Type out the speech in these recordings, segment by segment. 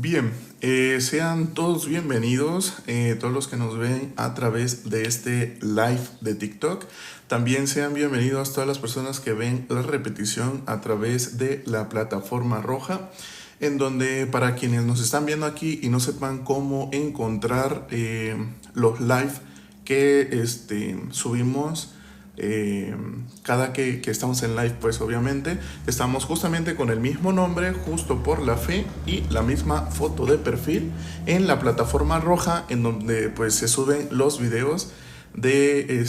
Bien, sean todos bienvenidos, todos los que nos ven a través de este live de TikTok. También sean bienvenidos todas las personas que ven la repetición a través de la plataforma roja, en donde para quienes nos están viendo aquí y no sepan cómo encontrar los live que subimos cada que estamos en live, pues obviamente estamos justamente con el mismo nombre, Justo por la Fe, y la misma foto de perfil en la plataforma roja, en donde pues se suben los videos de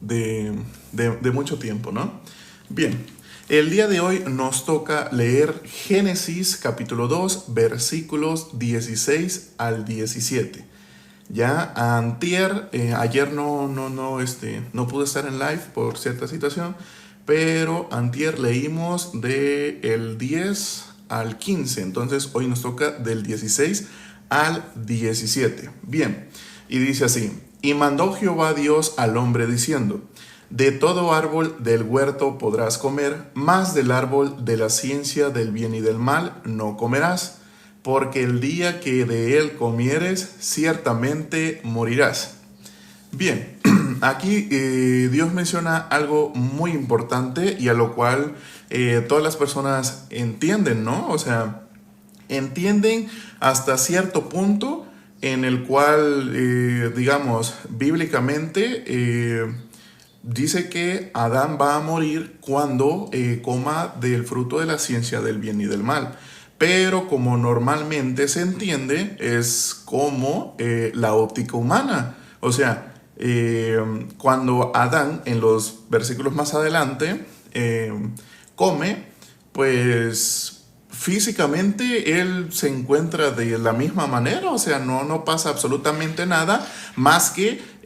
de mucho tiempo, ¿no? Bien, el día de hoy nos toca leer Génesis capítulo 2 versículos 16 al 17. Ya ayer no pude estar en live por cierta situación, pero antier leímos del 10 al 15, entonces hoy nos toca del 16 al 17. Bien, y dice así: y mandó Jehová Dios al hombre diciendo: de todo árbol del huerto podrás comer, mas del árbol de la ciencia del bien y del mal no comerás, porque el día que de él comieres, ciertamente morirás. Bien, aquí Dios menciona algo muy importante y a lo cual todas las personas entienden, ¿no? O sea, entienden hasta cierto punto en el cual, digamos, bíblicamente dice que Adán va a morir cuando coma del fruto de la ciencia del bien y del mal. Pero como normalmente se entiende, es como la óptica humana. O sea, cuando Adán, en los versículos más adelante, come, pues físicamente él se encuentra de la misma manera. O sea, no pasa absolutamente nada más que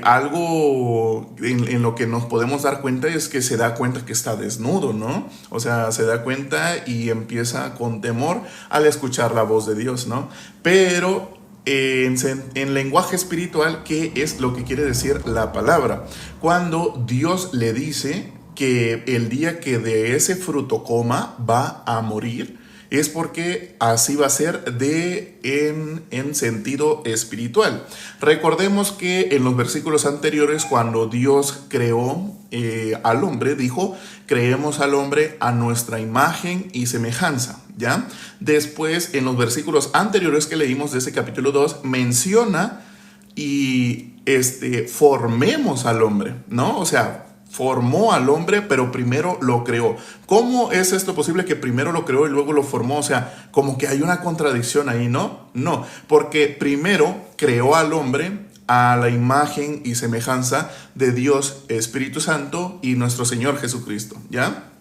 algo en lo que nos podemos dar cuenta es que se da cuenta que está desnudo, ¿no? O sea, se da cuenta y empieza con temor al escuchar la voz de Dios, ¿no? Pero en lenguaje espiritual, ¿qué es lo que quiere decir la palabra? Cuando Dios le dice que el día que de ese fruto coma va a morir, es porque así va a ser en sentido espiritual. Recordemos que en los versículos anteriores, cuando Dios creó al hombre, dijo: creemos al hombre a nuestra imagen y semejanza, ¿ya? Después, en los versículos anteriores que leímos de ese capítulo 2, menciona y formemos al hombre, ¿no? O sea, formó al hombre, pero primero lo creó. ¿Cómo es esto posible que primero lo creó y luego lo formó? O sea, como que hay una contradicción ahí, ¿no? No, porque primero creó al hombre a la imagen y semejanza de Dios Espíritu Santo y nuestro Señor Jesucristo, ¿ya?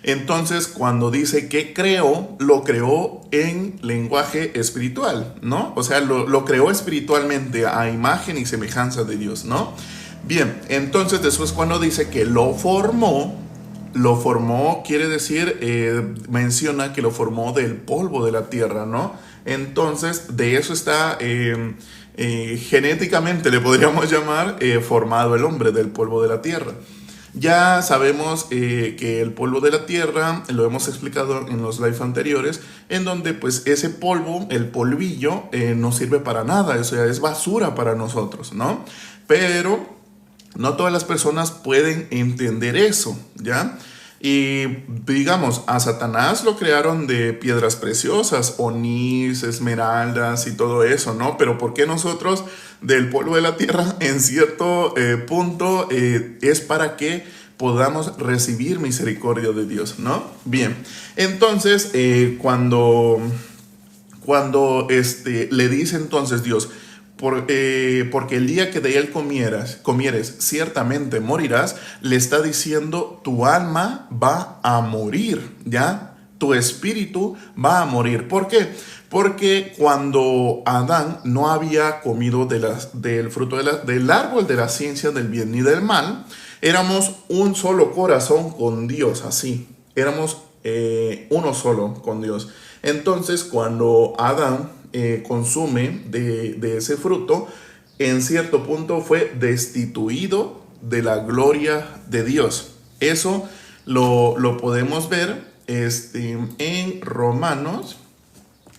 Entonces, cuando dice que creó, lo creó en lenguaje espiritual, ¿no? O sea, lo creó espiritualmente a imagen y semejanza de Dios, ¿no? Bien, entonces después cuando dice que lo formó quiere decir, menciona que lo formó del polvo de la tierra, ¿no? Entonces de eso está genéticamente, le podríamos llamar, formado el hombre del polvo de la tierra. Ya sabemos que el polvo de la tierra, lo hemos explicado en los live anteriores, en donde pues ese polvo, el polvillo, no sirve para nada, o sea, es basura para nosotros, ¿no? Pero no todas las personas pueden entender eso, ¿ya? Y digamos, a Satanás lo crearon de piedras preciosas, onís, esmeraldas y todo eso, ¿no? Pero ¿por qué nosotros del polvo de la tierra en cierto punto es para que podamos recibir misericordia de Dios, ¿no? Bien, entonces cuando le dice entonces Dios: porque el día que de él comieres, ciertamente morirás, le está diciendo: tu alma va a morir, ¿ya? Tu espíritu va a morir. ¿Por qué? Porque cuando Adán no había comido del fruto del árbol de la ciencia del bien y del mal, éramos un solo corazón con Dios, así. Éramos uno solo con Dios. Entonces, cuando Adán consume de ese fruto, en cierto punto fue destituido de la gloria de Dios. Eso lo podemos ver en Romanos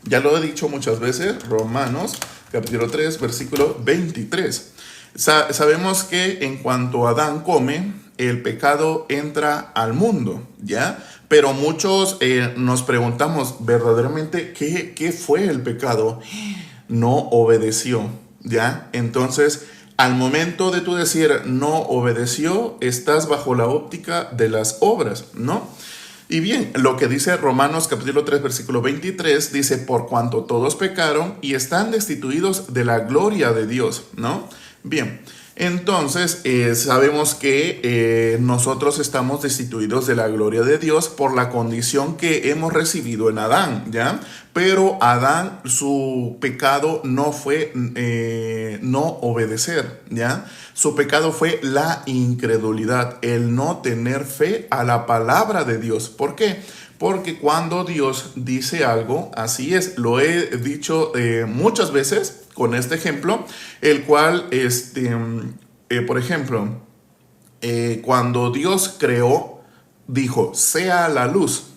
Ya lo he dicho muchas veces, Romanos capítulo 3, versículo 23. Sabemos que en cuanto Adán come, el pecado entra al mundo, ¿ya? Pero muchos nos preguntamos, ¿verdaderamente qué fue el pecado? No obedeció, ¿ya? Entonces, al momento de tú decir no obedeció, estás bajo la óptica de las obras, ¿no? Y bien, lo que dice Romanos capítulo 3 versículo 23 dice, por cuanto todos pecaron y están destituidos de la gloria de Dios, ¿no? Bien, entonces sabemos que nosotros estamos destituidos de la gloria de Dios por la condición que hemos recibido en Adán, ¿ya? Pero Adán, su pecado no fue no obedecer, ¿ya? Su pecado fue la incredulidad, el no tener fe a la palabra de Dios. ¿Por qué? Porque cuando Dios dice algo, así es, lo he dicho muchas veces con este ejemplo, el cual, por ejemplo, cuando Dios creó, dijo, sea la luz.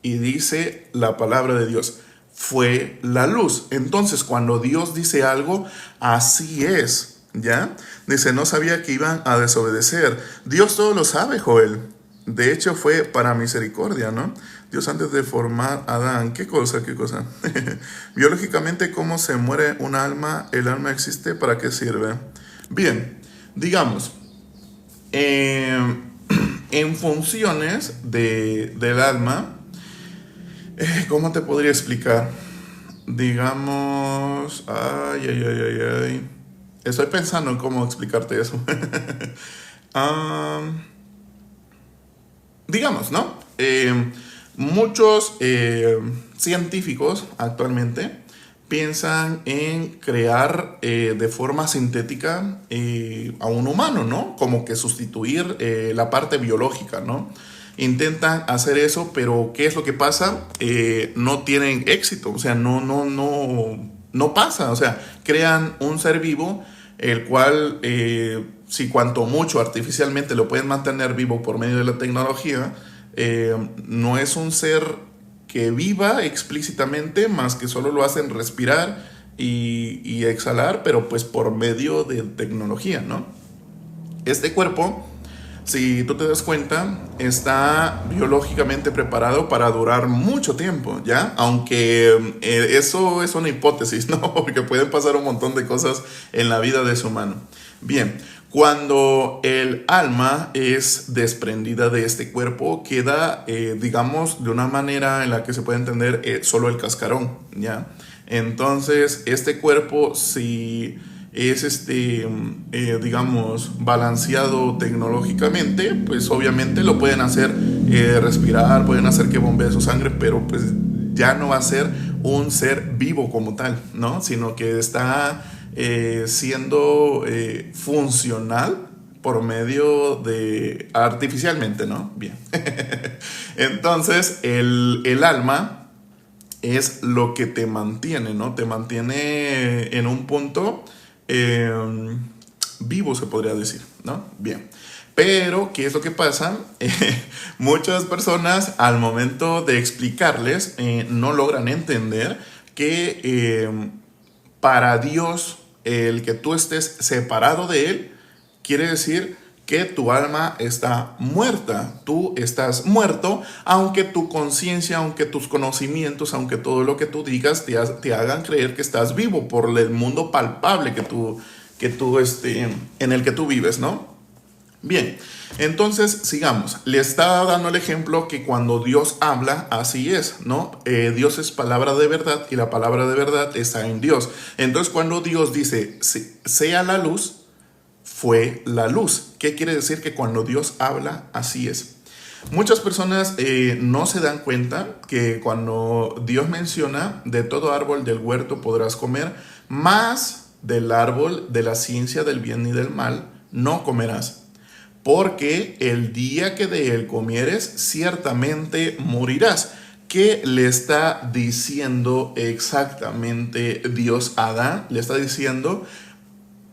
Y dice la palabra de Dios, fue la luz. Entonces, cuando Dios dice algo, así es, ¿ya? Dice, no sabía que iban a desobedecer. Dios todo lo sabe, Joel. De hecho, fue para misericordia, ¿no? Dios antes de formar a Adán. ¿Qué cosa? ¿Qué cosa? Biológicamente, ¿cómo se muere un alma? ¿El alma existe? ¿Para qué sirve? Bien, digamos, en funciones del alma, ¿cómo te podría explicar? Digamos, ay. Estoy pensando en cómo explicarte eso. Digamos, ¿no? Muchos científicos actualmente piensan en crear de forma sintética a un humano, ¿no? Como que sustituir la parte biológica, ¿no? Intentan hacer eso, pero ¿qué es lo que pasa? No tienen éxito, o sea, no pasa, o sea, crean un ser vivo, el cual, si cuanto mucho artificialmente lo pueden mantener vivo por medio de la tecnología, no es un ser que viva explícitamente, más que solo lo hacen respirar y exhalar, pero pues por medio de tecnología, ¿no? Este cuerpo, si tú te das cuenta, está biológicamente preparado para durar mucho tiempo, ¿ya? Aunque eso es una hipótesis, ¿no? Porque pueden pasar un montón de cosas en la vida de su humano. Bien, cuando el alma es desprendida de este cuerpo, queda, digamos, de una manera en la que se puede entender solo el cascarón, ¿ya? Entonces, este cuerpo, si es digamos, balanceado tecnológicamente, pues obviamente lo pueden hacer respirar, pueden hacer que bombee su sangre, pero pues ya no va a ser un ser vivo como tal, ¿no? Sino que está siendo funcional por medio de artificialmente, ¿no? Bien. Entonces, el alma es lo que te mantiene, ¿no? Te mantiene en un punto vivo, se podría decir, ¿no? Bien. Pero, ¿qué es lo que pasa? Muchas personas al momento de explicarles no logran entender que para Dios el que tú estés separado de Él quiere decir que tu alma está muerta. Tú estás muerto, aunque tu conciencia, aunque tus conocimientos, aunque todo lo que tú digas te hagan creer que estás vivo por el mundo palpable en el que tú vives, ¿no? Bien, entonces sigamos. Le está dando el ejemplo que cuando Dios habla, así es, ¿no? Dios es palabra de verdad y la palabra de verdad está en Dios. Entonces cuando Dios dice, sea la luz, fue la luz. ¿Qué quiere decir? Que cuando Dios habla, así es. Muchas personas no se dan cuenta que cuando Dios menciona, de todo árbol del huerto podrás comer, más del árbol de la ciencia del bien y del mal no comerás. Porque el día que de él comieres, ciertamente morirás. ¿Qué le está diciendo exactamente Dios a Adán? Le está diciendo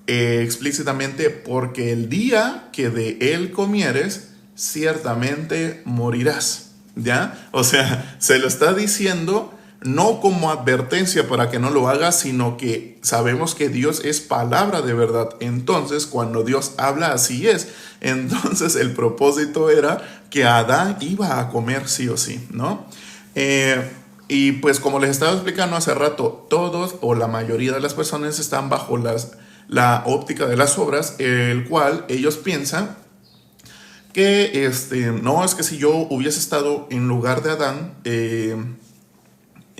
explícitamente, porque el día que de él comieres, ciertamente morirás. ¿Ya? O sea, se lo está diciendo no como advertencia para que no lo hagas, sino que sabemos que Dios es palabra de verdad. Entonces, cuando Dios habla, así es. Entonces, el propósito era que Adán iba a comer sí o sí, ¿no? Y pues como les estaba explicando hace rato, todos o la mayoría de las personas están bajo la óptica de las obras, el cual ellos piensan que no, es que si yo hubiese estado en lugar de Adán,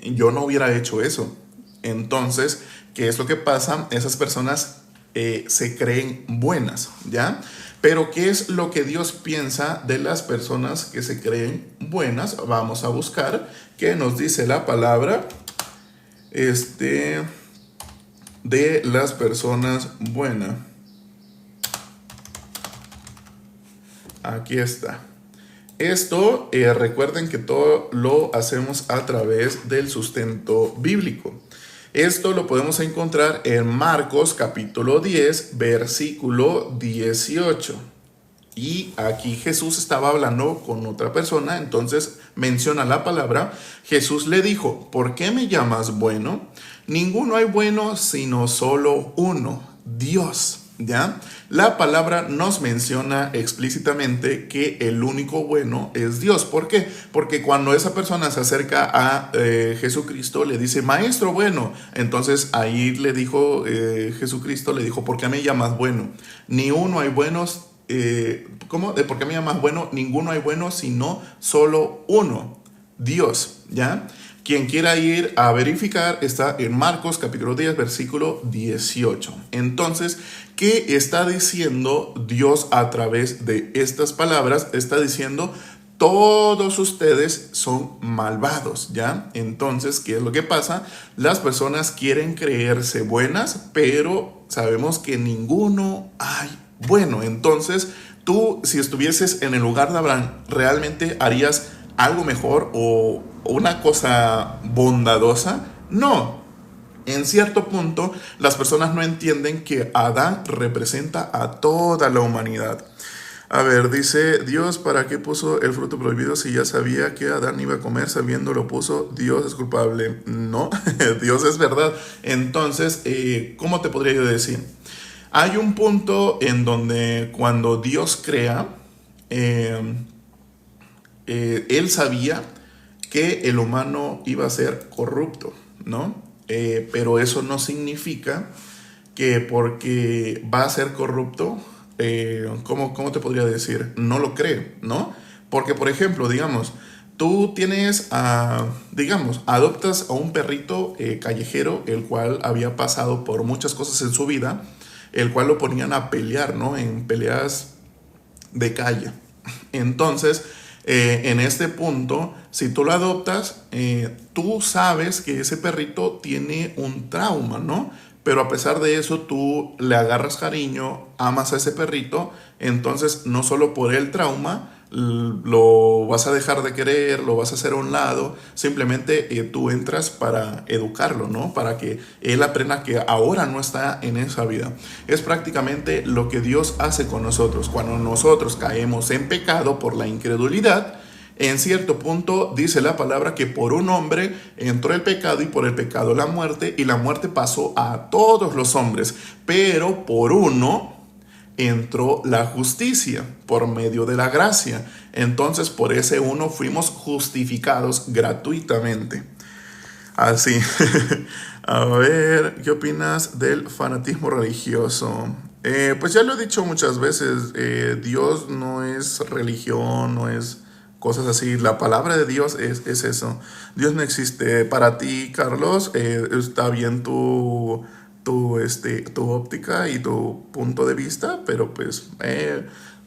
yo no hubiera hecho eso. Entonces, ¿qué es lo que pasa? Esas personas se creen buenas, ¿ya? Pero ¿qué es lo que Dios piensa de las personas que se creen buenas? Vamos a buscar qué nos dice la palabra de las personas buenas. Aquí está. Esto, recuerden que todo lo hacemos a través del sustento bíblico. Esto lo podemos encontrar en Marcos capítulo 10, versículo 18. Y aquí Jesús estaba hablando con otra persona, entonces menciona la palabra. Jesús le dijo, ¿por qué me llamas bueno? Ninguno hay bueno sino solo uno, Dios. ¿Ya? La palabra nos menciona explícitamente que el único bueno es Dios. ¿Por qué? Porque cuando esa persona se acerca a Jesucristo, le dice, maestro bueno. Entonces ahí le dijo, Jesucristo le dijo, ¿por qué me llamas bueno? Ni uno hay buenos. ¿Cómo? ¿Por qué me llamas bueno? Ninguno hay bueno, sino solo uno, Dios. ¿Ya? Quien quiera ir a verificar está en Marcos capítulo 10, versículo 18. Entonces, ¿qué está diciendo Dios a través de estas palabras? Está diciendo, todos ustedes son malvados, ¿ya? Entonces, ¿qué es lo que pasa? Las personas quieren creerse buenas, pero sabemos que ninguno hay bueno. Entonces, tú, si estuvieses en el lugar de Abraham, ¿realmente harías algo mejor o una cosa bondadosa? No. En cierto punto, las personas no entienden que Adán representa a toda la humanidad. A ver, dice, Dios, ¿para qué puso el fruto prohibido si ya sabía que Adán iba a comer? Sabiendo lo puso, Dios es culpable. No, Dios es verdad. Entonces, ¿cómo te podría yo decir? Hay un punto en donde cuando Dios crea, Él sabía que el humano iba a ser corrupto, ¿no? Pero eso no significa que porque va a ser corrupto, ¿cómo te podría decir? No lo cree, ¿no? Porque, por ejemplo, digamos, tú tienes, digamos, adoptas a un perrito callejero, el cual había pasado por muchas cosas en su vida, el cual lo ponían a pelear, ¿no? En peleas de calle. Entonces, en este punto, si tú lo adoptas, tú sabes que ese perrito tiene un trauma, ¿no? Pero a pesar de eso, tú le agarras cariño, amas a ese perrito, entonces no solo por el trauma lo vas a dejar de querer, lo vas a hacer a un lado, simplemente tú entras para educarlo, ¿no? Para que él aprenda que ahora no está en esa vida. Es prácticamente lo que Dios hace con nosotros. Cuando nosotros caemos en pecado por la incredulidad, en cierto punto dice la palabra que por un hombre entró el pecado y por el pecado la muerte, y la muerte pasó a todos los hombres, pero por uno entró la justicia por medio de la gracia. Entonces por ese uno fuimos justificados gratuitamente. Así. A ver, ¿qué opinas del fanatismo religioso? Pues ya lo he dicho muchas veces, Dios no es religión, no es cosas así. La palabra de Dios es eso. Dios no existe. Para ti, Carlos, está bien tu óptica y tu punto de vista, pero pues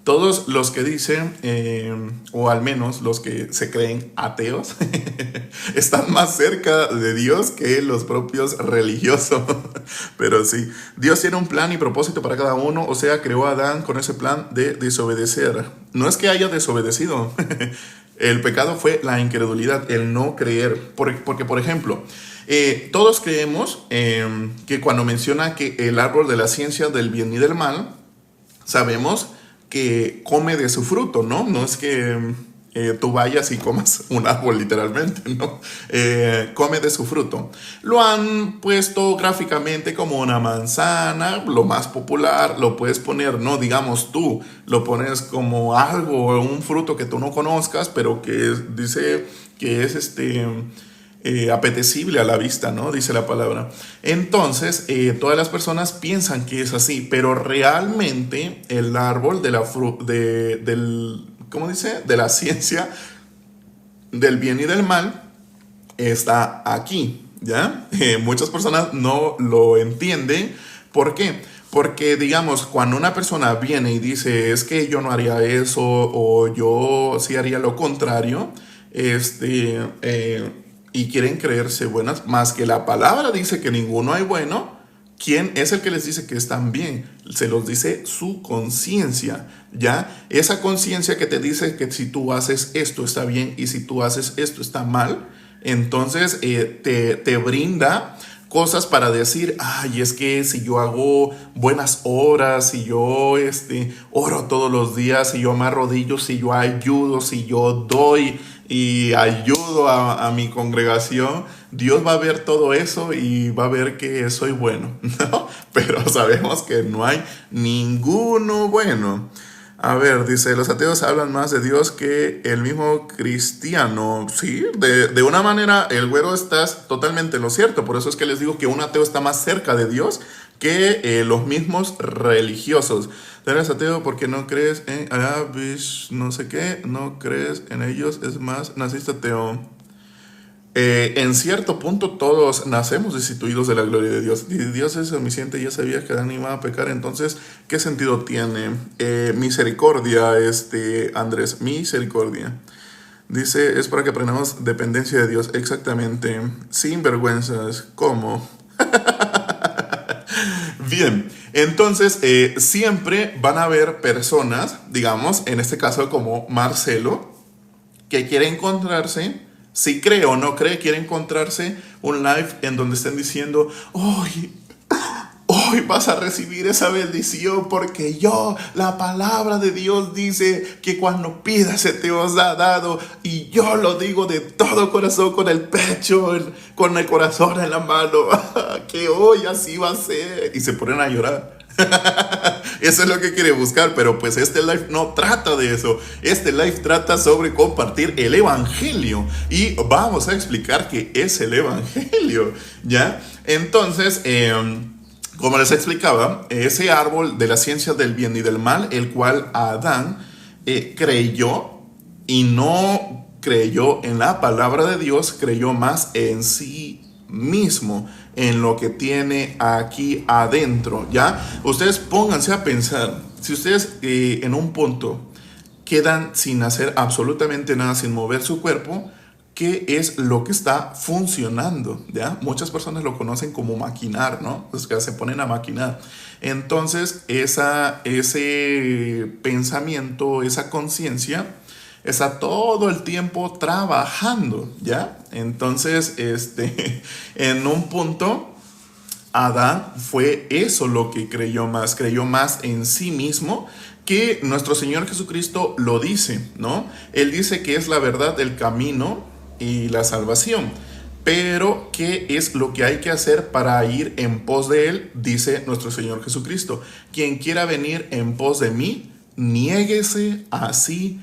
todos los que dicen, o al menos los que se creen ateos, están más cerca de Dios que los propios religiosos. Pero sí, Dios tiene un plan y propósito para cada uno, o sea, creó a Adán con ese plan de desobedecer. No es que haya desobedecido. El pecado fue la incredulidad, el no creer. Porque por ejemplo, todos creemos que cuando menciona que el árbol de la ciencia del bien y del mal, sabemos que come de su fruto, ¿no? No es que tú vayas y comas un árbol literalmente, ¿no? Come de su fruto. Lo han puesto gráficamente como una manzana, lo más popular, lo puedes poner, no digamos tú, lo pones como algo, un fruto que tú no conozcas, pero dice que es apetecible a la vista, ¿no? Dice la palabra. Entonces, todas las personas piensan que es así, pero realmente el árbol ¿cómo dice? De la ciencia del bien y del mal está aquí, ¿ya? Muchas personas no lo entienden. ¿Por qué? Porque, digamos, cuando una persona viene y dice, es que yo no haría eso, o yo sí haría lo contrario, y quieren creerse buenas, más que la palabra dice que ninguno hay bueno, ¿quién es el que les dice que están bien? Se los dice su conciencia, ¿ya? Esa conciencia que te dice que si tú haces esto está bien y si tú haces esto está mal, entonces te brinda cosas para decir, ay, es que si yo hago buenas obras, si yo oro todos los días, si yo me arrodillo, si yo ayudo, si yo doy y ayudo a mi congregación, Dios va a ver todo eso y va a ver que soy bueno, ¿no? Pero sabemos que no hay ninguno bueno. A ver, dice, los ateos hablan más de Dios que el mismo cristiano. Sí, de una manera el güero está totalmente en lo cierto. Por eso es que les digo que un ateo está más cerca de Dios que los mismos religiosos. Tú eres ateo porque no crees en Arabish, no sé qué, no crees en ellos, es más, naciste ateo. En cierto punto todos nacemos destituidos de la gloria de Dios. Y Dios es omnisciente y ya sabía que Adán iba a pecar. Entonces, ¿qué sentido tiene? Misericordia, Andrés, misericordia. Dice, es para que aprendamos dependencia de Dios. Exactamente. Sin vergüenzas. ¿Cómo? Bien, entonces siempre van a haber personas, digamos, en este caso como Marcelo, que quiere encontrarse, si cree o no cree, quiere encontrarse un live en donde estén diciendo, hoy vas a recibir esa bendición porque la palabra de Dios dice que cuando pidas se te os ha dado y yo lo digo de todo corazón, con el pecho, con el corazón en la mano, que hoy así va a ser. Y se ponen a llorar. Eso es lo que quiere buscar, pero pues este live no trata de eso. Este live trata sobre compartir el evangelio y vamos a explicar qué es el evangelio, ¿ya? Entonces, como les explicaba, ese árbol de la ciencia del bien y del mal, el cual Adán creyó y no creyó en la palabra de Dios, creyó más en sí mismo, en lo que tiene aquí adentro, ¿ya? Ustedes pónganse a pensar, si ustedes en un punto quedan sin hacer absolutamente nada, sin mover su cuerpo, ¿qué es lo que está funcionando? ¿Ya? Muchas personas lo conocen como maquinar, ¿no? Los que se ponen a maquinar. Entonces, ese pensamiento, esa conciencia, está todo el tiempo trabajando, ¿ya? Entonces, en un punto, Adán fue eso lo que creyó más en sí mismo, que nuestro Señor Jesucristo lo dice, ¿no? Él dice que es la verdad, el camino y la salvación. Pero, ¿qué es lo que hay que hacer para ir en pos de Él? Dice nuestro Señor Jesucristo. Quien quiera venir en pos de mí, niéguese a sí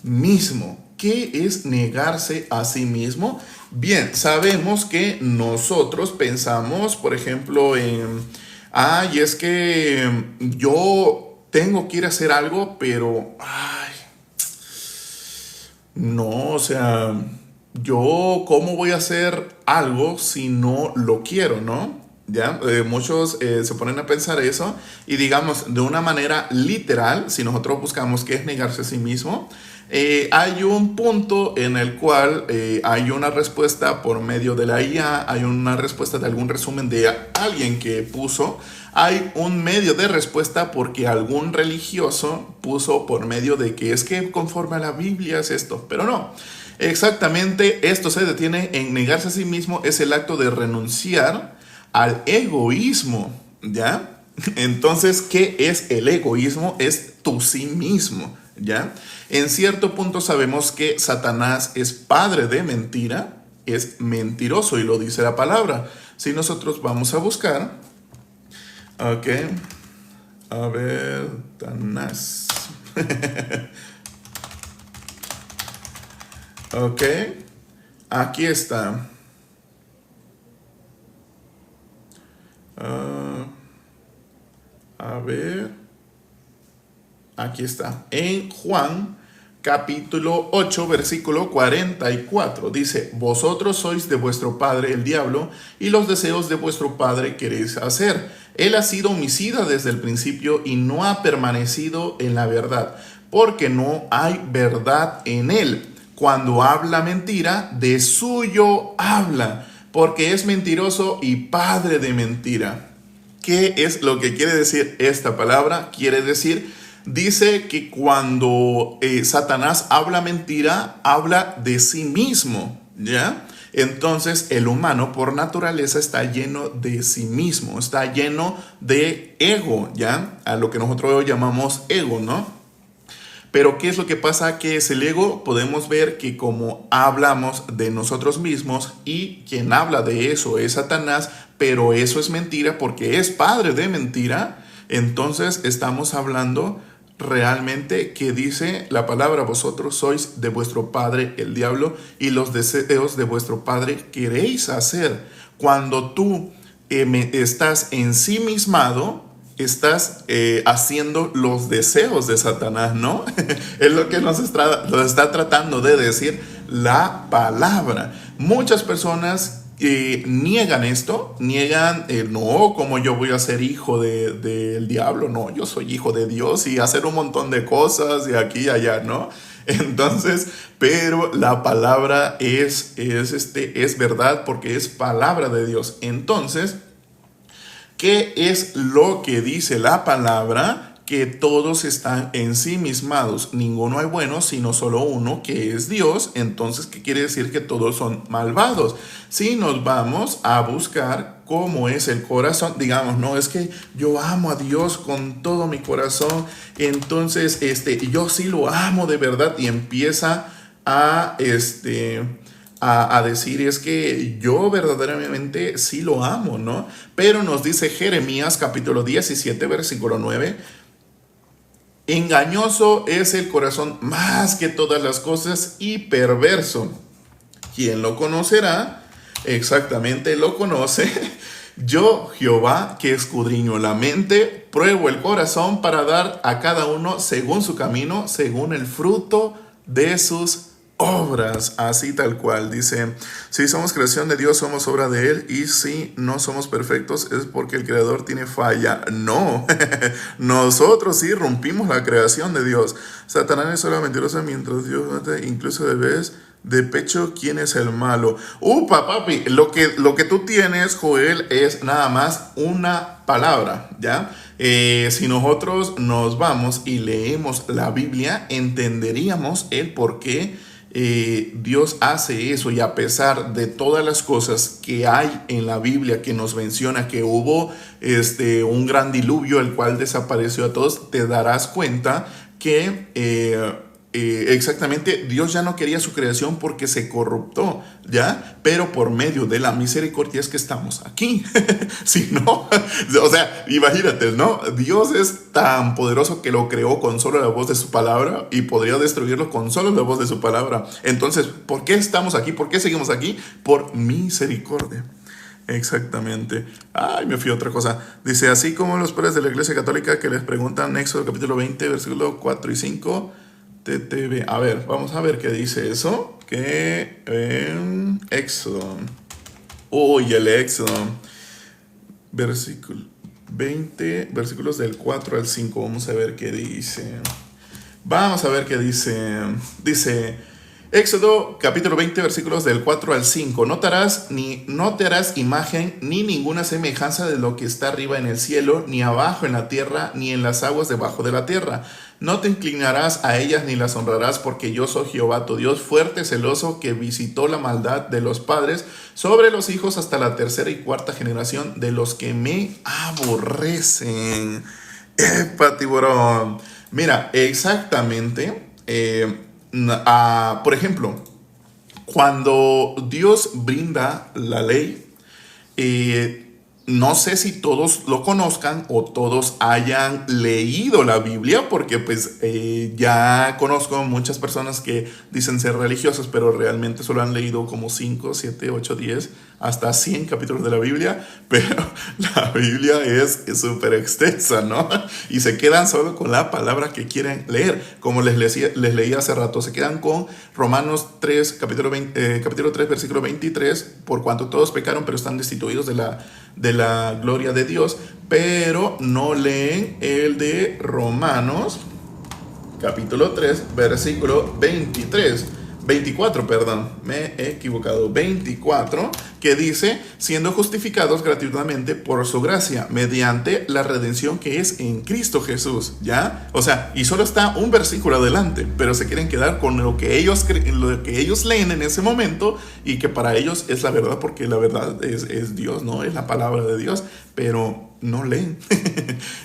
mismo. ¿Qué es negarse a sí mismo? Bien, sabemos que nosotros pensamos, por ejemplo, es que yo tengo que ir a hacer algo, pero, no, o sea, yo, ¿cómo voy a hacer algo si no lo quiero, no? ¿Ya? Muchos se ponen a pensar eso y digamos, de una manera literal, si nosotros buscamos qué es negarse a sí mismo, hay un punto en el cual hay una respuesta por medio de la IA, hay una respuesta de algún resumen de alguien que puso, hay un medio de respuesta porque algún religioso puso por medio de que es que conforme a la Biblia es esto, pero no. Exactamente, esto se detiene en negarse a sí mismo, es el acto de renunciar al egoísmo, ¿ya? Entonces, ¿qué es el egoísmo? Es tu sí mismo, ¿ya? En cierto punto sabemos que Satanás es padre de mentira, es mentiroso y lo dice la palabra. Si nosotros vamos a buscar, ok, a ver, Satanás. Ok, aquí está. A ver, aquí está. En Juan capítulo 8, versículo 44. Dice, vosotros sois de vuestro padre el diablo, y los deseos de vuestro padre queréis hacer. Él ha sido homicida desde el principio y no ha permanecido en la verdad, porque no hay verdad en él. Cuando habla mentira, de suyo habla, porque es mentiroso y padre de mentira. ¿Qué es lo que quiere decir esta palabra? Quiere decir, dice que cuando Satanás habla mentira, habla de sí mismo, ¿ya? Entonces el humano por naturaleza está lleno de sí mismo, está lleno de ego, ¿ya? A lo que nosotros hoy llamamos ego, ¿no? Pero ¿qué es lo que pasa? ¿Qué es el ego? Podemos ver que como hablamos de nosotros mismos y quien habla de eso es Satanás, pero eso es mentira porque es padre de mentira, entonces estamos hablando realmente que dice la palabra, vosotros sois de vuestro padre el diablo y los deseos de vuestro padre queréis hacer. Cuando tú estás ensimismado, estás haciendo los deseos de Satanás, ¿no? Es lo que nos está tratando de decir la palabra. Muchas personas niegan esto, niegan, no, como yo voy a ser hijo del diablo, no, yo soy hijo de Dios y hacer un montón de cosas de aquí y allá, ¿no? Entonces, pero la palabra es verdad porque es palabra de Dios. Entonces, ¿qué es lo que dice la palabra? Que todos están ensimismados. Ninguno hay bueno, sino solo uno, que es Dios. Entonces, ¿qué quiere decir? Que todos son malvados. Si nos vamos a buscar cómo es el corazón, digamos, no es que yo amo a Dios con todo mi corazón, entonces yo sí lo amo de verdad, y empieza a decir es que yo verdaderamente sí lo amo, ¿no? Pero nos dice Jeremías capítulo 17, versículo 9, engañoso es el corazón más que todas las cosas y perverso. ¿Quién lo conocerá? Exactamente lo conoce. Yo, Jehová, que escudriño la mente, pruebo el corazón para dar a cada uno según su camino, según el fruto de sus obras, así tal cual. Dice, si somos creación de Dios, somos obra de Él, y si no somos perfectos es porque el Creador tiene falla. No, nosotros sí rompimos la creación de Dios. Satanás es solo mentiroso mientras Dios mata, incluso debes de pecho, ¿quién es el malo? Papi, lo que tú tienes, Joel, es nada más una palabra, ¿ya? Si nosotros nos vamos y leemos la Biblia, entenderíamos el por qué Dios hace eso, y a pesar de todas las cosas que hay en la Biblia que nos menciona que hubo un gran diluvio el cual desapareció a todos, te darás cuenta que exactamente Dios ya no quería su creación porque se corruptó, ¿ya? Pero por medio de la misericordia es que estamos aquí. Si no, o sea, imagínate, ¿no? Dios es tan poderoso que lo creó con solo la voz de su palabra y podría destruirlo con solo la voz de su palabra. Entonces, ¿por qué estamos aquí? ¿Por qué seguimos aquí? Por misericordia. Exactamente. Ay, me fui a otra cosa. Dice, así como los padres de la Iglesia Católica que les preguntan, Éxodo capítulo 20, versículo 4 y 5, TTV. A ver, vamos a ver qué dice eso. Que Éxodo. Uy, el Éxodo. Versículo 20, versículos del 4 al 5. Vamos a ver qué dice. Vamos a ver qué dice. Dice, Éxodo capítulo 20, versículos del 4 al 5. No te harás imagen ni ninguna semejanza de lo que está arriba en el cielo, ni abajo en la tierra, ni en las aguas debajo de la tierra. No te inclinarás a ellas ni las honrarás, porque yo soy Jehová tu Dios, fuerte, celoso, que visitó la maldad de los padres sobre los hijos hasta la tercera y cuarta generación de los que me aborrecen. ¡Epa, tiburón! Mira, exactamente. Por ejemplo, cuando Dios brinda la ley, no sé si todos lo conozcan o todos hayan leído la Biblia, porque pues ya conozco muchas personas que dicen ser religiosas, pero realmente solo han leído como 5, 7, 8, 10, hasta 100 capítulos de la Biblia, pero la Biblia es súper extensa, ¿no? Y se quedan solo con la palabra que quieren leer, como les leí hace rato, se quedan con Romanos 3, capítulo 3, versículo 23, por cuanto todos pecaron, pero están destituidos de la gloria de Dios, pero no leen el de Romanos capítulo 3, versículo 24, perdón, me he equivocado, 24, que dice, siendo justificados gratuitamente por su gracia, mediante la redención que es en Cristo Jesús, ¿ya? O sea, y solo está un versículo adelante, pero se quieren quedar con lo que ellos leen en ese momento, y que para ellos es la verdad, porque la verdad es Dios, ¿no? Es la palabra de Dios, pero no leen.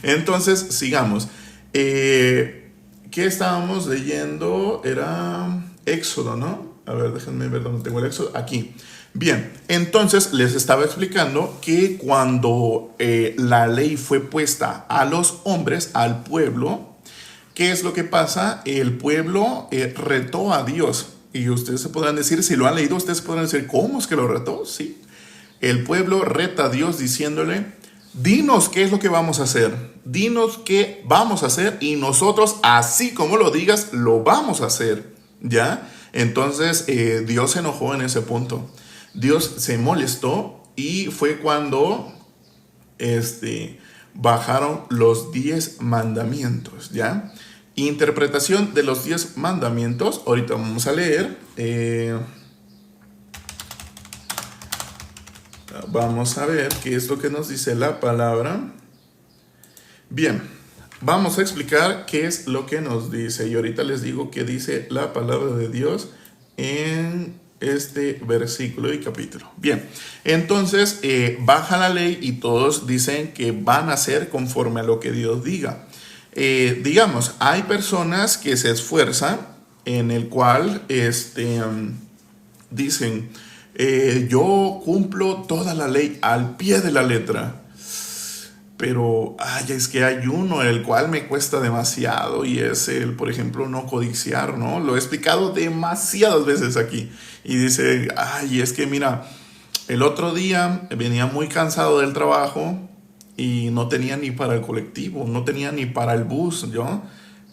Entonces, sigamos. ¿Qué estábamos leyendo? Era Éxodo, ¿no? A ver, déjenme ver dónde tengo el Éxodo. Aquí. Bien, entonces les estaba explicando que cuando la ley fue puesta a los hombres, al pueblo, ¿qué es lo que pasa? El pueblo retó a Dios. Y ustedes se podrán decir, si lo han leído, ustedes podrán decir, ¿cómo es que lo retó? Sí. El pueblo reta a Dios diciéndole, dinos qué es lo que vamos a hacer. Dinos qué vamos a hacer y nosotros, así como lo digas, lo vamos a hacer. ¿Ya? Entonces Dios se enojó en ese punto. Dios se molestó y fue cuando bajaron los 10 mandamientos. ¿Ya? Interpretación de los 10 mandamientos. Ahorita vamos a leer. Vamos a ver qué es lo que nos dice la palabra. Bien, vamos a explicar qué es lo que nos dice. Y ahorita les digo qué dice la palabra de Dios en este versículo y capítulo. Bien, entonces baja la ley y todos dicen que van a hacer conforme a lo que Dios diga. Digamos, hay personas que se esfuerzan en el cual dicen, yo cumplo toda la ley al pie de la letra. Pero es que hay uno el cual me cuesta demasiado y es el, por ejemplo, no codiciar, ¿no? Lo he explicado demasiadas veces aquí. Y dice, es que mira, el otro día venía muy cansado del trabajo y no tenía ni para el colectivo, no tenía ni para el bus, ¿yo?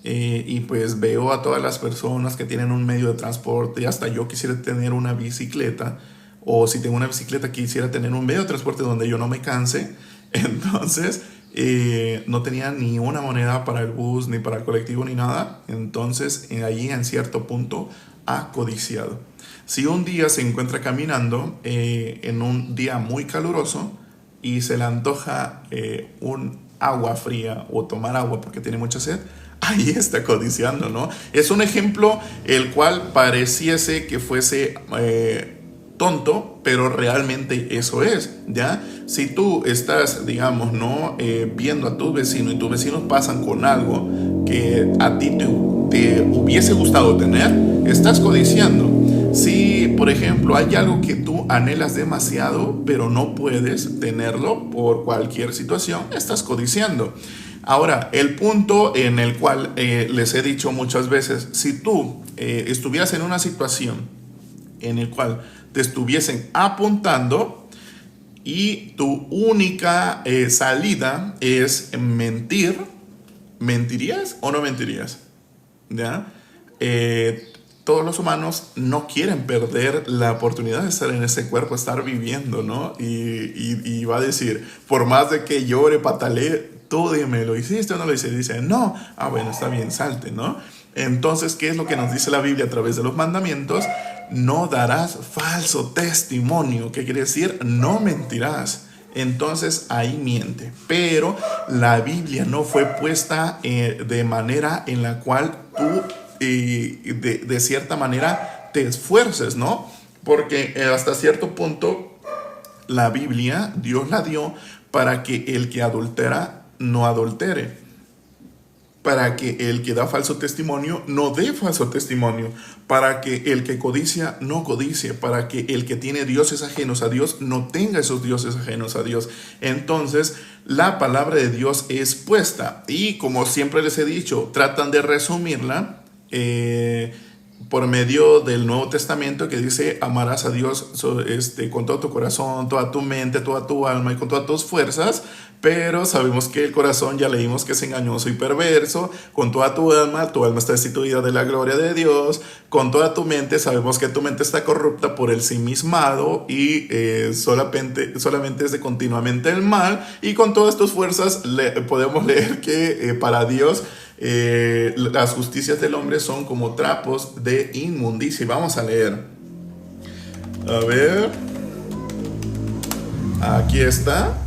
Y pues veo a todas las personas que tienen un medio de transporte, hasta yo quisiera tener una bicicleta, o si tengo una bicicleta quisiera tener un medio de transporte donde yo no me canse. Entonces no tenía ni una moneda para el bus, ni para el colectivo, ni nada. Entonces allí en cierto punto ha codiciado. Si un día se encuentra caminando en un día muy caluroso y se le antoja un agua fría o tomar agua porque tiene mucha sed, ahí está codiciando, ¿no? Es un ejemplo el cual pareciese que fuese tonto, pero realmente eso es, ¿ya? Si tú estás, digamos, ¿no? Viendo a tus vecinos y tus vecinos pasan con algo que a ti te hubiese gustado tener, estás codiciando. Si, por ejemplo, hay algo que tú anhelas demasiado, pero no puedes tenerlo por cualquier situación, estás codiciando. Ahora, el punto en el cual les he dicho muchas veces, si tú estuvieras en una situación en el cual te estuviesen apuntando y tu única salida es mentir, ¿mentirías o no mentirías? ¿Ya? Todos los humanos no quieren perder la oportunidad de estar en ese cuerpo, estar viviendo, ¿no? Y va a decir, por más de que llore, patalee, tú dime, ¿lo hiciste o no lo hiciste? Dice, no, bueno, está bien, salte, ¿no? Entonces, ¿qué es lo que nos dice la Biblia a través de los mandamientos? No darás falso testimonio. ¿Qué quiere decir? No mentirás. entonces ahí miente. Pero la Biblia no fue puesta de manera en la cual tú de cierta manera te esfuerces, ¿no? Porque hasta cierto punto la Biblia, Dios la dio para que el que adultera no adultere, para que el que da falso testimonio no dé falso testimonio, para que el que codicia no codicie, para que el que tiene dioses ajenos a Dios no tenga esos dioses ajenos a Dios. Entonces, la palabra de Dios es puesta y, como siempre les he dicho, tratan de resumirla por medio del Nuevo Testamento, que dice: amarás a Dios con todo tu corazón, toda tu mente, toda tu alma y con todas tus fuerzas. Pero sabemos que el corazón, ya leímos que es engañoso y perverso. Con toda tu alma está destituida de la gloria de Dios. Con toda tu mente, sabemos que tu mente está corrupta por el simismado y solamente es de continuamente el mal. Y con todas tus fuerzas podemos leer que para Dios las justicias del hombre son como trapos de inmundicia. Y vamos a leer. A ver. Aquí está.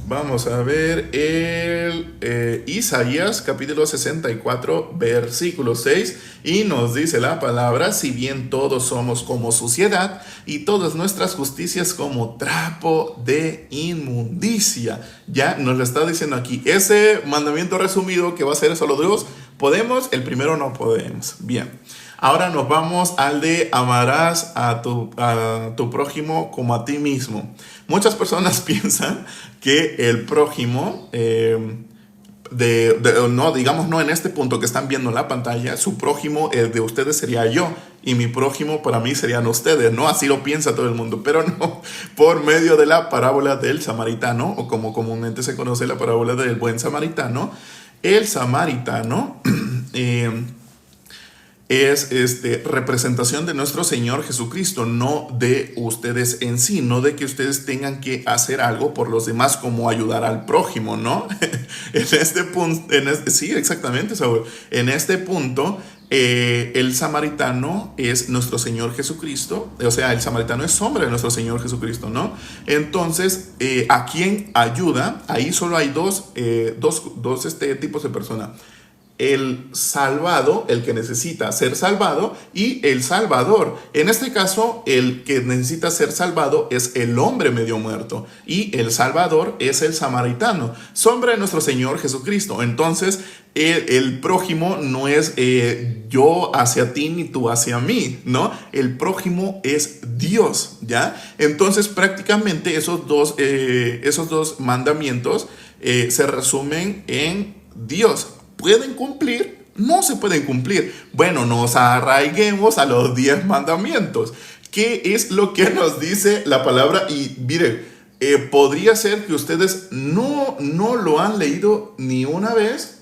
Vamos a ver el Isaías capítulo 64 versículo 6 y nos dice la palabra: si bien todos somos como suciedad y todas nuestras justicias como trapo de inmundicia. Ya nos lo está diciendo aquí. Ese mandamiento resumido que va a ser solo Dios, ¿podemos? El primero no podemos. Bien. Ahora nos vamos al de amarás a tu prójimo como a ti mismo. Muchas personas piensan que el prójimo, no en este punto que están viendo en la pantalla, su prójimo de ustedes sería yo y mi prójimo para mí serían ustedes, ¿no? Así lo piensa todo el mundo, pero no, por medio de la parábola del samaritano, o como comúnmente se conoce la parábola del buen samaritano. El samaritano es representación de nuestro Señor Jesucristo, no de ustedes en sí, no de que ustedes tengan que hacer algo por los demás como ayudar al prójimo, ¿no? En este punto, sí, exactamente, Saúl. En este punto, el samaritano es nuestro Señor Jesucristo, o sea, el samaritano es sombra de nuestro Señor Jesucristo, ¿no? Entonces, ¿a quién ayuda? Ahí solo hay dos tipos de personas: el salvado, el que necesita ser salvado, y el salvador. En este caso, el que necesita ser salvado es el hombre medio muerto y el salvador es el samaritano, sombra de nuestro Señor Jesucristo. Entonces, el prójimo no es yo hacia ti ni tú hacia mí, ¿no? El prójimo es Dios, ¿ya? Entonces, prácticamente esos dos mandamientos se resumen en Dios. ¿Pueden cumplir? No se pueden cumplir. Bueno, nos arraiguemos a los 10 mandamientos. ¿Qué es lo que nos dice la palabra? Y miren, podría ser que ustedes no lo han leído ni una vez,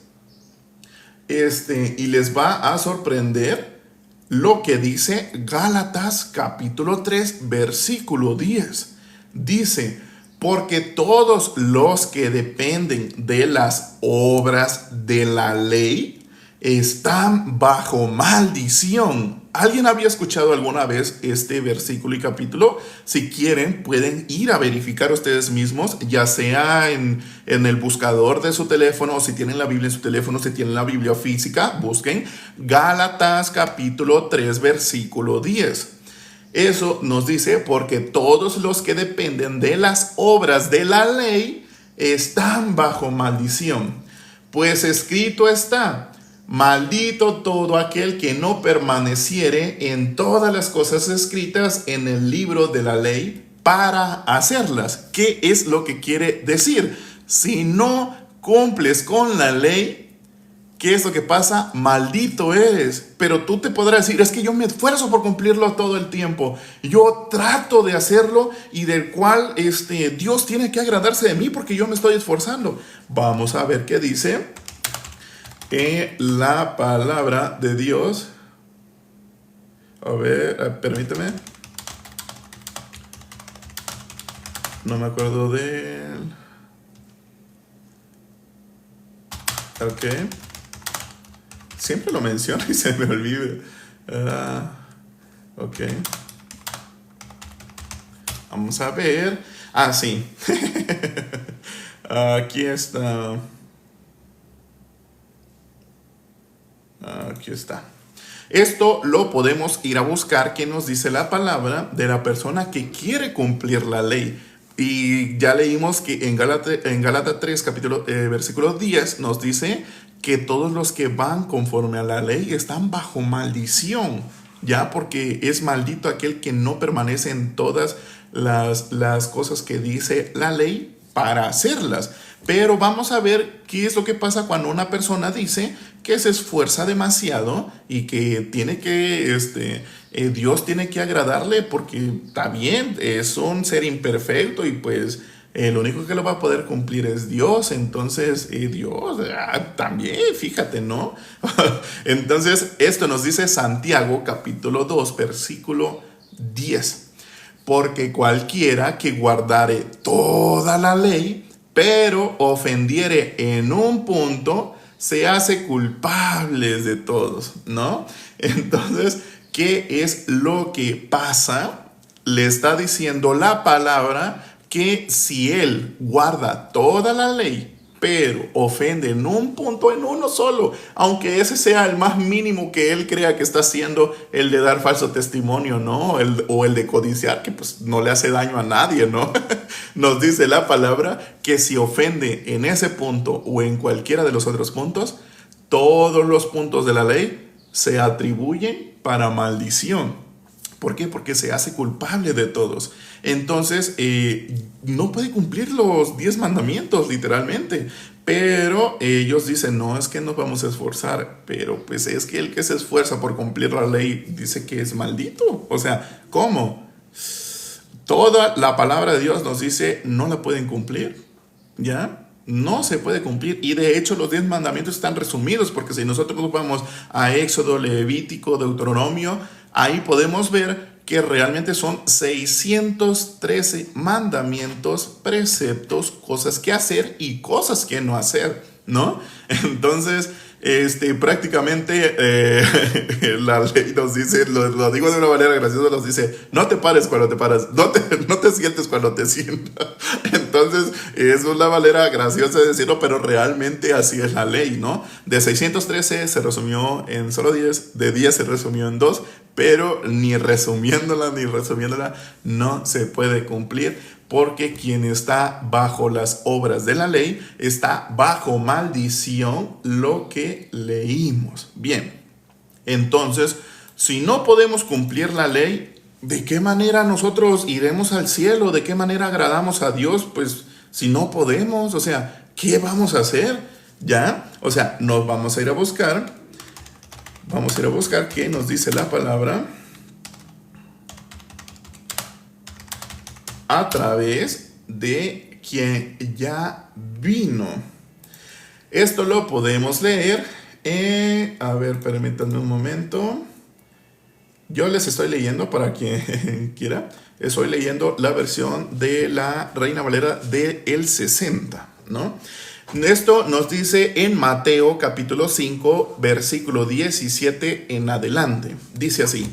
y les va a sorprender lo que dice Gálatas capítulo 3 versículo 10. Dice: porque todos los que dependen de las obras de la ley están bajo maldición. ¿Alguien había escuchado alguna vez este versículo y capítulo? Si quieren, pueden ir a verificar ustedes mismos, ya sea en el buscador de su teléfono, o si tienen la Biblia en su teléfono, si tienen la Biblia física, busquen Gálatas capítulo 3 versículo 10. Eso nos dice: porque todos los que dependen de las obras de la ley están bajo maldición. Pues escrito está: maldito todo aquel que no permaneciere en todas las cosas escritas en el libro de la ley para hacerlas. ¿Qué es lo que quiere decir? Si no cumples con la ley, ¿qué es lo que pasa? Maldito eres. Pero tú te podrás decir: es que yo me esfuerzo por cumplirlo todo el tiempo. Yo trato de hacerlo y del cual Dios tiene que agradarse de mí porque yo me estoy esforzando. Vamos a ver qué dice la palabra de Dios. A ver, permíteme. No me acuerdo de él. Ok. Siempre lo menciono y se me olvida. Ok. Vamos a ver. Ah, sí. Aquí está. Aquí está. Esto lo podemos ir a buscar, que nos dice la palabra de la persona que quiere cumplir la ley. Y ya leímos que en Gálatas 3, versículo 10, nos dice que todos los que van conforme a la ley están bajo maldición, ya, porque es maldito aquel que no permanece en todas las cosas que dice la ley para hacerlas. Pero vamos a ver qué es lo que pasa cuando una persona dice que se esfuerza demasiado y que tiene que, Dios tiene que agradarle, porque está bien, es un ser imperfecto y pues el único que lo va a poder cumplir es Dios. Entonces, Dios también, fíjate, ¿no? Entonces, esto nos dice Santiago capítulo 2, versículo 10. Porque cualquiera que guardare toda la ley, pero ofendiere en un punto, se hace culpable de todos, ¿no? Entonces, ¿qué es lo que pasa? Le está diciendo la palabra que si él guarda toda la ley, pero ofende en un punto, en uno solo, aunque ese sea el más mínimo que él crea que está haciendo, el de dar falso testimonio, ¿no? O el de codiciar, que pues no le hace daño a nadie, ¿no? Nos dice la palabra que si ofende en ese punto o en cualquiera de los otros puntos, todos los puntos de la ley se atribuyen para maldición. ¿Por qué? Porque se hace culpable de todos. Entonces, no puede cumplir los 10 mandamientos, literalmente. Pero ellos dicen, no, es que nos vamos a esforzar. Pero pues es que el que se esfuerza por cumplir la ley dice que es maldito. O sea, ¿cómo? Toda la palabra de Dios nos dice, no la pueden cumplir, ¿ya? No se puede cumplir. Y de hecho los 10 mandamientos están resumidos, porque si nosotros nos vamos a Éxodo, Levítico, Deuteronomio, ahí podemos ver que realmente son 613 mandamientos, preceptos, cosas que hacer y cosas que no hacer, ¿no? Entonces, prácticamente la ley nos dice, lo digo de una manera graciosa, nos dice, no te pares cuando te paras, no te sientes cuando te sientas. Entonces, es una manera graciosa de decirlo, pero realmente así es la ley, ¿no? De 613 se resumió en solo 10, de 10 se resumió en 2, pero ni resumiéndola no se puede cumplir, porque quien está bajo las obras de la ley está bajo maldición, lo que leímos. Bien, entonces, si no podemos cumplir la ley, ¿de qué manera nosotros iremos al cielo? ¿De qué manera agradamos a Dios? Pues si no podemos, o sea, ¿qué vamos a hacer? ¿Ya? O sea, nos vamos a ir a buscar qué nos dice la palabra a través de quien ya vino. Esto lo podemos leer a ver, permítanme un momento. Yo les estoy leyendo, para quien quiera, estoy leyendo la versión de la Reina Valera del 60, ¿no? Esto nos dice en Mateo capítulo 5, versículo 17 en adelante. Dice así: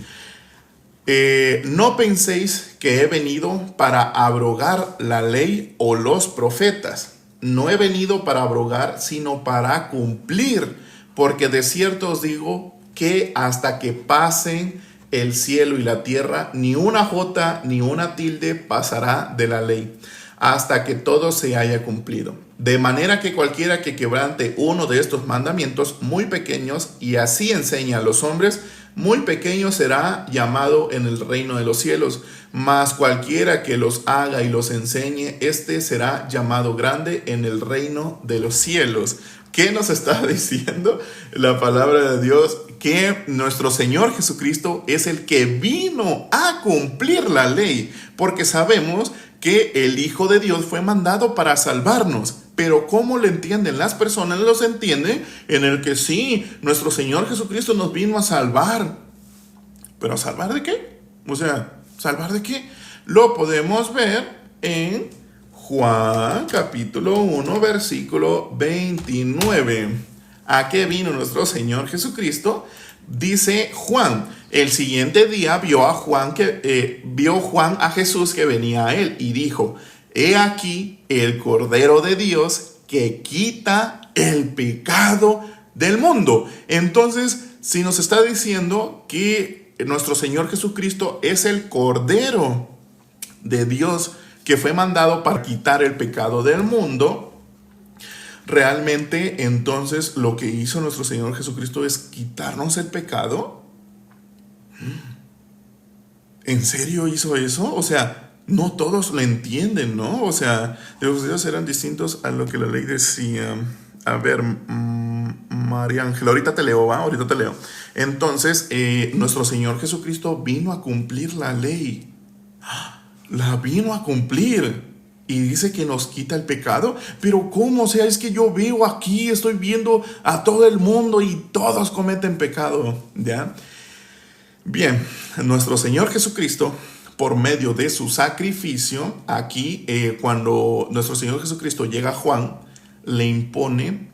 no penséis que he venido para abrogar la ley o los profetas. No he venido para abrogar, sino para cumplir. Porque de cierto os digo que hasta que pasen el cielo y la tierra, ni una jota ni una tilde pasará de la ley, hasta que todo se haya cumplido. De manera que cualquiera que quebrante uno de estos mandamientos muy pequeños y así enseña a los hombres, muy pequeño será llamado en el reino de los cielos. Mas cualquiera que los haga y los enseñe, este será llamado grande en el reino de los cielos. ¿Qué nos está diciendo la palabra de Dios? Que nuestro Señor Jesucristo es el que vino a cumplir la ley, porque sabemos que el Hijo de Dios fue mandado para salvarnos. Pero ¿cómo lo entienden las personas? Los entienden en el que sí, nuestro Señor Jesucristo nos vino a salvar. ¿Pero a salvar de qué? O sea, ¿salvar de qué? Lo podemos ver en Juan capítulo 1, versículo 29. ¿A qué vino nuestro Señor Jesucristo? Dice Juan: el siguiente día vio Juan a Jesús que venía a él y dijo: he aquí el Cordero de Dios que quita el pecado del mundo. Entonces, si nos está diciendo que nuestro Señor Jesucristo es el Cordero de Dios que fue mandado para quitar el pecado del mundo, realmente entonces lo que hizo nuestro Señor Jesucristo es quitarnos el pecado. ¿En serio hizo eso? O sea, no todos lo entienden, ¿no? O sea, los judíos eran distintos a lo que la ley decía. A ver, María Ángela, ahorita te leo, ¿va? Ahorita te leo. Entonces, nuestro Señor Jesucristo vino a cumplir la ley. La vino a cumplir. Y dice que nos quita el pecado. Pero ¿cómo? O sea, es que yo veo aquí, estoy viendo a todo el mundo y todos cometen pecado, ¿ya? Bien, nuestro Señor Jesucristo, por medio de su sacrificio, aquí cuando nuestro Señor Jesucristo llega a Juan, le impone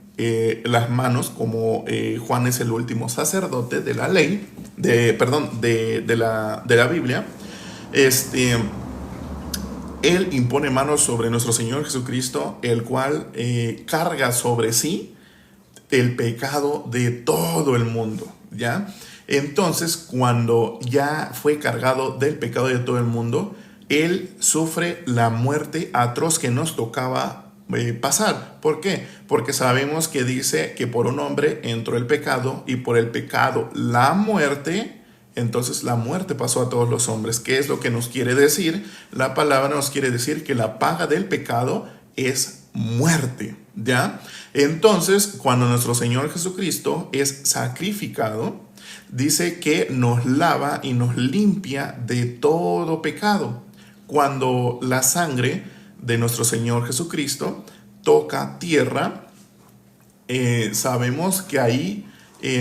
las manos, como Juan es el último sacerdote de la ley, de la Biblia. Él impone manos sobre nuestro Señor Jesucristo, el cual carga sobre sí el pecado de todo el mundo, ¿ya? Entonces, cuando ya fue cargado del pecado de todo el mundo, Él sufre la muerte atroz que nos tocaba pasar. ¿Por qué? Porque sabemos que dice que por un hombre entró el pecado y por el pecado la muerte. Entonces la muerte pasó a todos los hombres. ¿Qué es lo que nos quiere decir? La palabra nos quiere decir que la paga del pecado es muerte, ¿ya? Entonces, cuando nuestro Señor Jesucristo es sacrificado, dice que nos lava y nos limpia de todo pecado. Cuando la sangre de nuestro Señor Jesucristo toca tierra, sabemos que ahí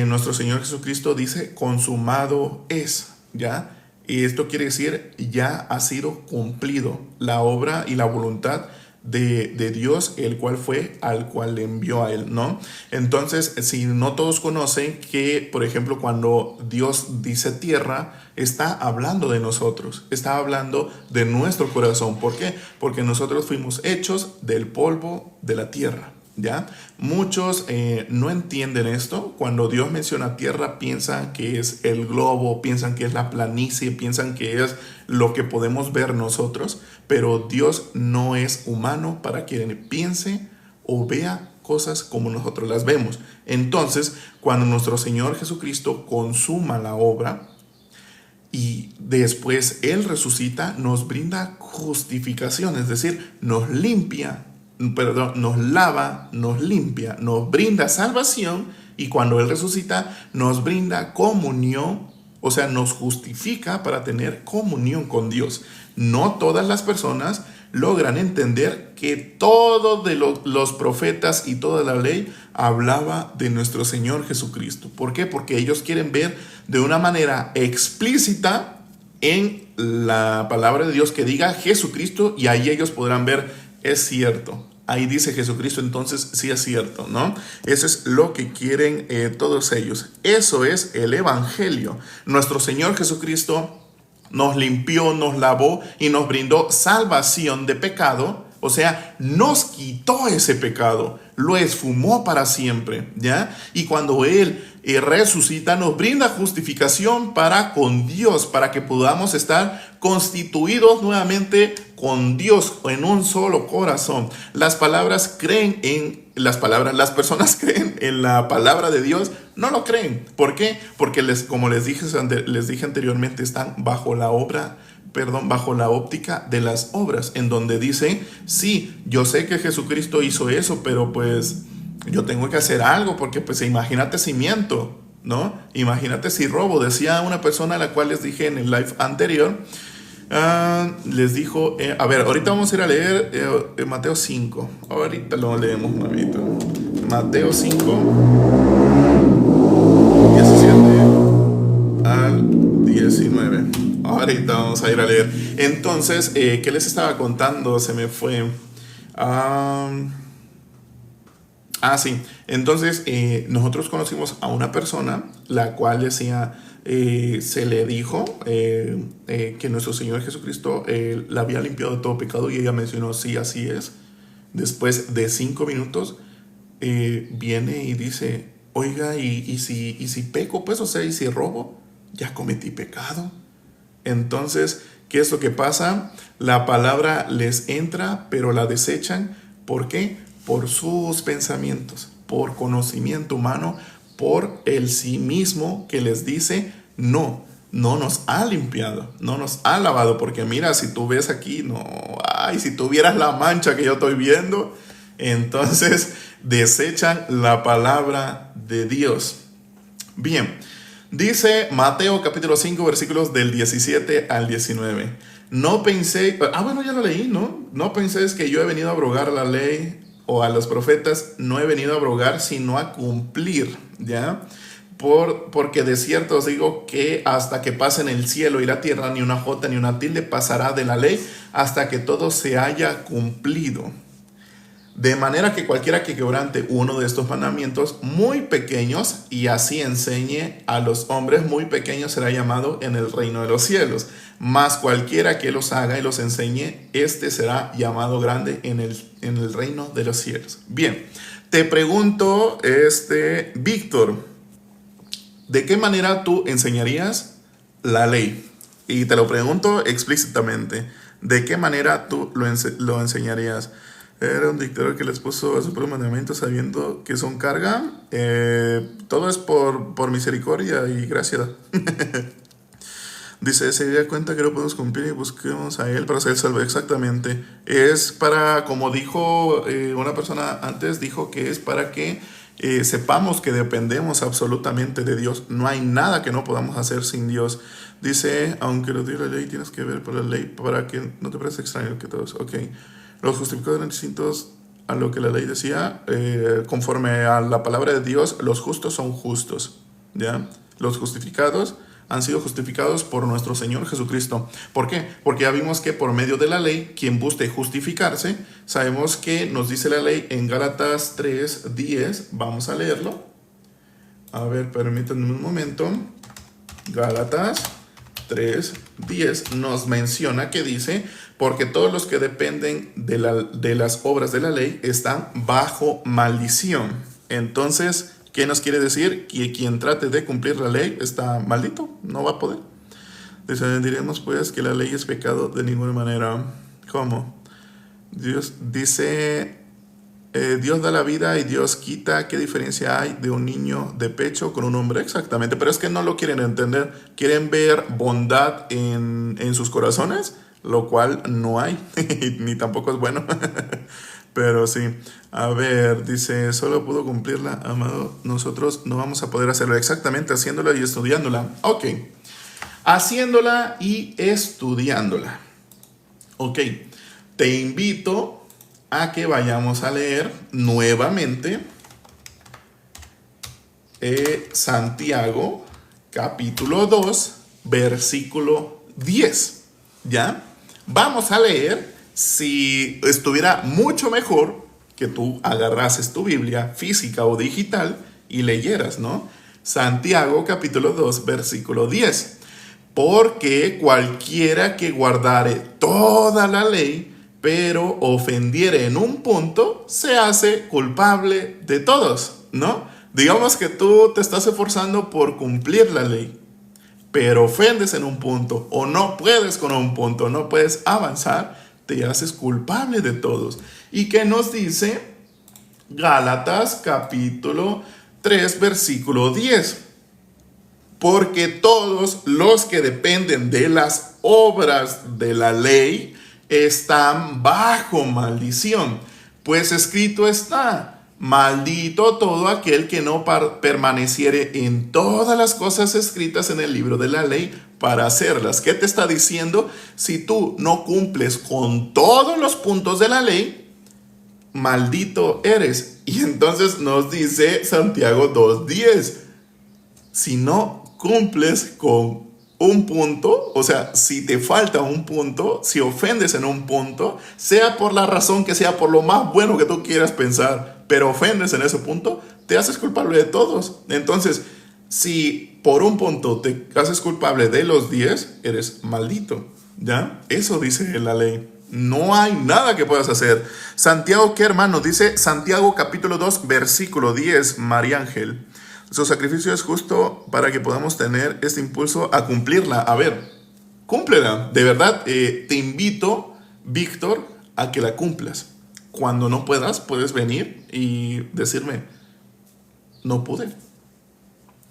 nuestro Señor Jesucristo dice, consumado es, ¿ya? Y esto quiere decir, ya ha sido cumplido la obra y la voluntad de Dios, el cual fue al cual le envió a él, ¿no? Entonces, si no todos conocen que, por ejemplo, cuando Dios dice tierra, está hablando de nosotros, está hablando de nuestro corazón. ¿Por qué? Porque nosotros fuimos hechos del polvo de la tierra, ¿ya? Muchos no entienden esto. Cuando Dios menciona tierra, piensan que es el globo, piensan que es la planicie, piensan que es lo que podemos ver nosotros, pero Dios no es humano para quien piense o vea cosas como nosotros las vemos. Entonces, cuando nuestro Señor Jesucristo consuma la obra y después Él resucita, nos brinda justificación, es decir, nos lava, nos limpia, nos brinda salvación, y cuando Él resucita nos brinda comunión, o sea, nos justifica para tener comunión con Dios. No todas las personas logran entender que todos los profetas y toda la ley hablaba de nuestro Señor Jesucristo. ¿Por qué? Porque ellos quieren ver de una manera explícita en la palabra de Dios que diga Jesucristo, y ahí ellos podrán ver, es cierto, ahí dice Jesucristo, entonces sí es cierto, ¿no? Eso es lo que quieren todos ellos. Eso es el Evangelio. Nuestro Señor Jesucristo nos limpió, nos lavó y nos brindó salvación de pecado. O sea, nos quitó ese pecado, lo esfumó para siempre, ¿ya? Y cuando Él resucita, nos brinda justificación para con Dios, para que podamos estar constituidos nuevamente con Dios en un solo corazón. Las personas creen en la palabra de Dios, no lo creen. ¿Por qué? Porque como les dije anteriormente, están bajo la óptica de las obras, en donde dice, sí, yo sé que Jesucristo hizo eso, pero pues yo tengo que hacer algo, porque pues imagínate si miento, ¿no? Imagínate si robo. Decía una persona a la cual les dije en el live anterior, les dijo, a ver, ahorita vamos a ir a leer Mateo 5, ahorita lo leemos, mamita. Mateo 5, 17 al 19. Ahorita vamos a ir a leer. Entonces, ¿qué les estaba contando? Se me fue. Sí. Entonces, nosotros conocimos a una persona la cual decía, se le dijo que nuestro Señor Jesucristo la había limpiado de todo pecado, y ella mencionó, sí, así es. Después de 5 minutos, viene y dice, oiga, y si peco, pues, o sea, y si robo, ya cometí pecado. Entonces, ¿qué es lo que pasa? La palabra les entra, pero la desechan. ¿Por qué? Por sus pensamientos, por conocimiento humano, por el sí mismo que les dice, no nos ha limpiado, no nos ha lavado, porque mira, si tú ves aquí, no, ay, si tuvieras la mancha que yo estoy viendo. Entonces desechan la palabra de Dios. Bien, dice Mateo capítulo 5 versículos del 17 al 19. No pensé, bueno, ya lo leí, ¿no? No penséis que yo he venido a abrogar la ley o a los profetas. No he venido a abrogar, sino a cumplir, ¿ya? Porque de cierto os digo que hasta que pasen el cielo y la tierra, ni una jota ni una tilde pasará de la ley hasta que todo se haya cumplido. De manera que cualquiera que quebrante uno de estos mandamientos muy pequeños y así enseñe a los hombres muy pequeños, será llamado en el reino de los cielos. Mas cualquiera que los haga y los enseñe, este será llamado grande en el reino de los cielos. Bien, te pregunto, Víctor, ¿de qué manera tú enseñarías la ley? Y te lo pregunto explícitamente, ¿de qué manera tú lo enseñarías? Era un dictador que les puso a su propio mandamiento sabiendo que son carga. Todo es por misericordia y gracia. Dice, se da cuenta que no podemos cumplir y busquemos a Él para ser salvo. Exactamente. Es para, como dijo una persona antes, dijo que es para que sepamos que dependemos absolutamente de Dios. No hay nada que no podamos hacer sin Dios. Dice, aunque lo diga la ley, tienes que ver por la ley para que no te parezca extraño que todos. Ok. Los justificados eran distintos a lo que la ley decía. Conforme a la palabra de Dios, los justos son justos, ¿ya? Los justificados han sido justificados por nuestro Señor Jesucristo. ¿Por qué? Porque ya vimos que por medio de la ley, quien busque justificarse, sabemos que nos dice la ley en Gálatas 3:10. Vamos a leerlo. A ver, permítanme un momento. Gálatas 3:10 nos menciona que dice, porque todos los que dependen de las obras de la ley están bajo maldición. Entonces, ¿qué nos quiere decir? Que quien trate de cumplir la ley está maldito, no va a poder. Dice, diremos pues que la ley es pecado de ninguna manera. ¿Cómo? Dios dice, Dios da la vida y Dios quita. ¿Qué diferencia hay de un niño de pecho con un hombre? Exactamente, pero es que no lo quieren entender. Quieren ver bondad en sus corazones, lo cual no hay, ni tampoco es bueno. Pero sí, a ver, dice, solo pudo cumplirla, amado, nosotros no vamos a poder hacerlo. Exactamente, haciéndola y estudiándola. Ok, haciéndola y estudiándola. Ok, te invito a que vayamos a leer nuevamente Santiago, capítulo 2, versículo 10, ¿ya? Vamos a leer. Si estuviera mucho mejor que tú agarrases tu Biblia física o digital y leyeras, ¿no? Santiago capítulo 2, versículo 10. Porque cualquiera que guardare toda la ley, pero ofendiere en un punto, se hace culpable de todos, ¿no? Digamos que tú te estás esforzando por cumplir la ley, pero ofendes en un punto, o no puedes con un punto, no puedes avanzar, te haces culpable de todos. ¿Y qué nos dice Gálatas capítulo 3 versículo 10? Porque todos los que dependen de las obras de la ley están bajo maldición. Pues escrito está, maldito todo aquel que no permaneciere en todas las cosas escritas en el libro de la ley para hacerlas. ¿Qué te está diciendo? Si tú no cumples con todos los puntos de la ley, maldito eres. Y entonces nos dice Santiago 2:10, si no cumples con un punto, o sea, si te falta un punto, si ofendes en un punto, sea por la razón que sea, por lo más bueno que tú quieras pensar, pero ofendes en ese punto, te haces culpable de todos. Entonces, si por un punto te haces culpable de los 10, eres maldito, ¿ya? Eso dice la ley. No hay nada que puedas hacer. Santiago, ¿qué hermano? Dice Santiago capítulo 2, versículo 10, María Ángel. Su sacrificio es justo para que podamos tener este impulso a cumplirla. A ver, cúmplela. De verdad, te invito, Víctor, a que la cumplas. Cuando no puedas, puedes venir y decirme, no pude.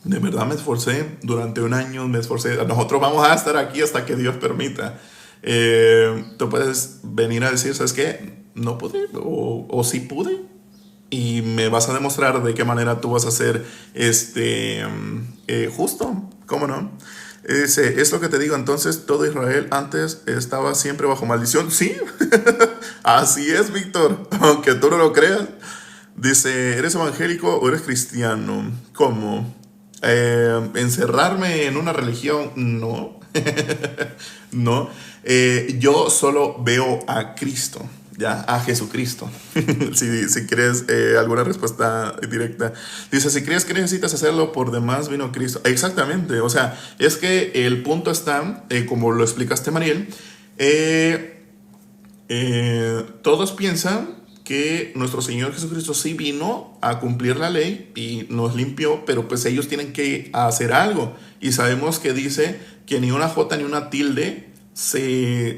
De verdad me esforcé durante un año, me esforcé. Nosotros vamos a estar aquí hasta que Dios permita. Tú puedes venir a decir, ¿sabes qué? No pude o sí pude. Y me vas a demostrar de qué manera tú vas a ser justo. ¿Cómo no? Es lo que te digo. Entonces, todo Israel antes estaba siempre bajo maldición. Sí, así es, Víctor. Aunque tú no lo creas. Dice, ¿eres evangélico o eres cristiano? ¿Cómo? ¿Encerrarme en una religión? No. No. Yo solo veo a Cristo. Ya, a Jesucristo. si quieres alguna respuesta directa. Dice, si crees que necesitas hacerlo, por demás vino Cristo. Exactamente, o sea, es que el punto está, como lo explicaste, Mariel, todos piensan que nuestro Señor Jesucristo sí vino a cumplir la ley y nos limpió, pero pues ellos tienen que hacer algo. Y sabemos que dice que ni una jota ni una tilde se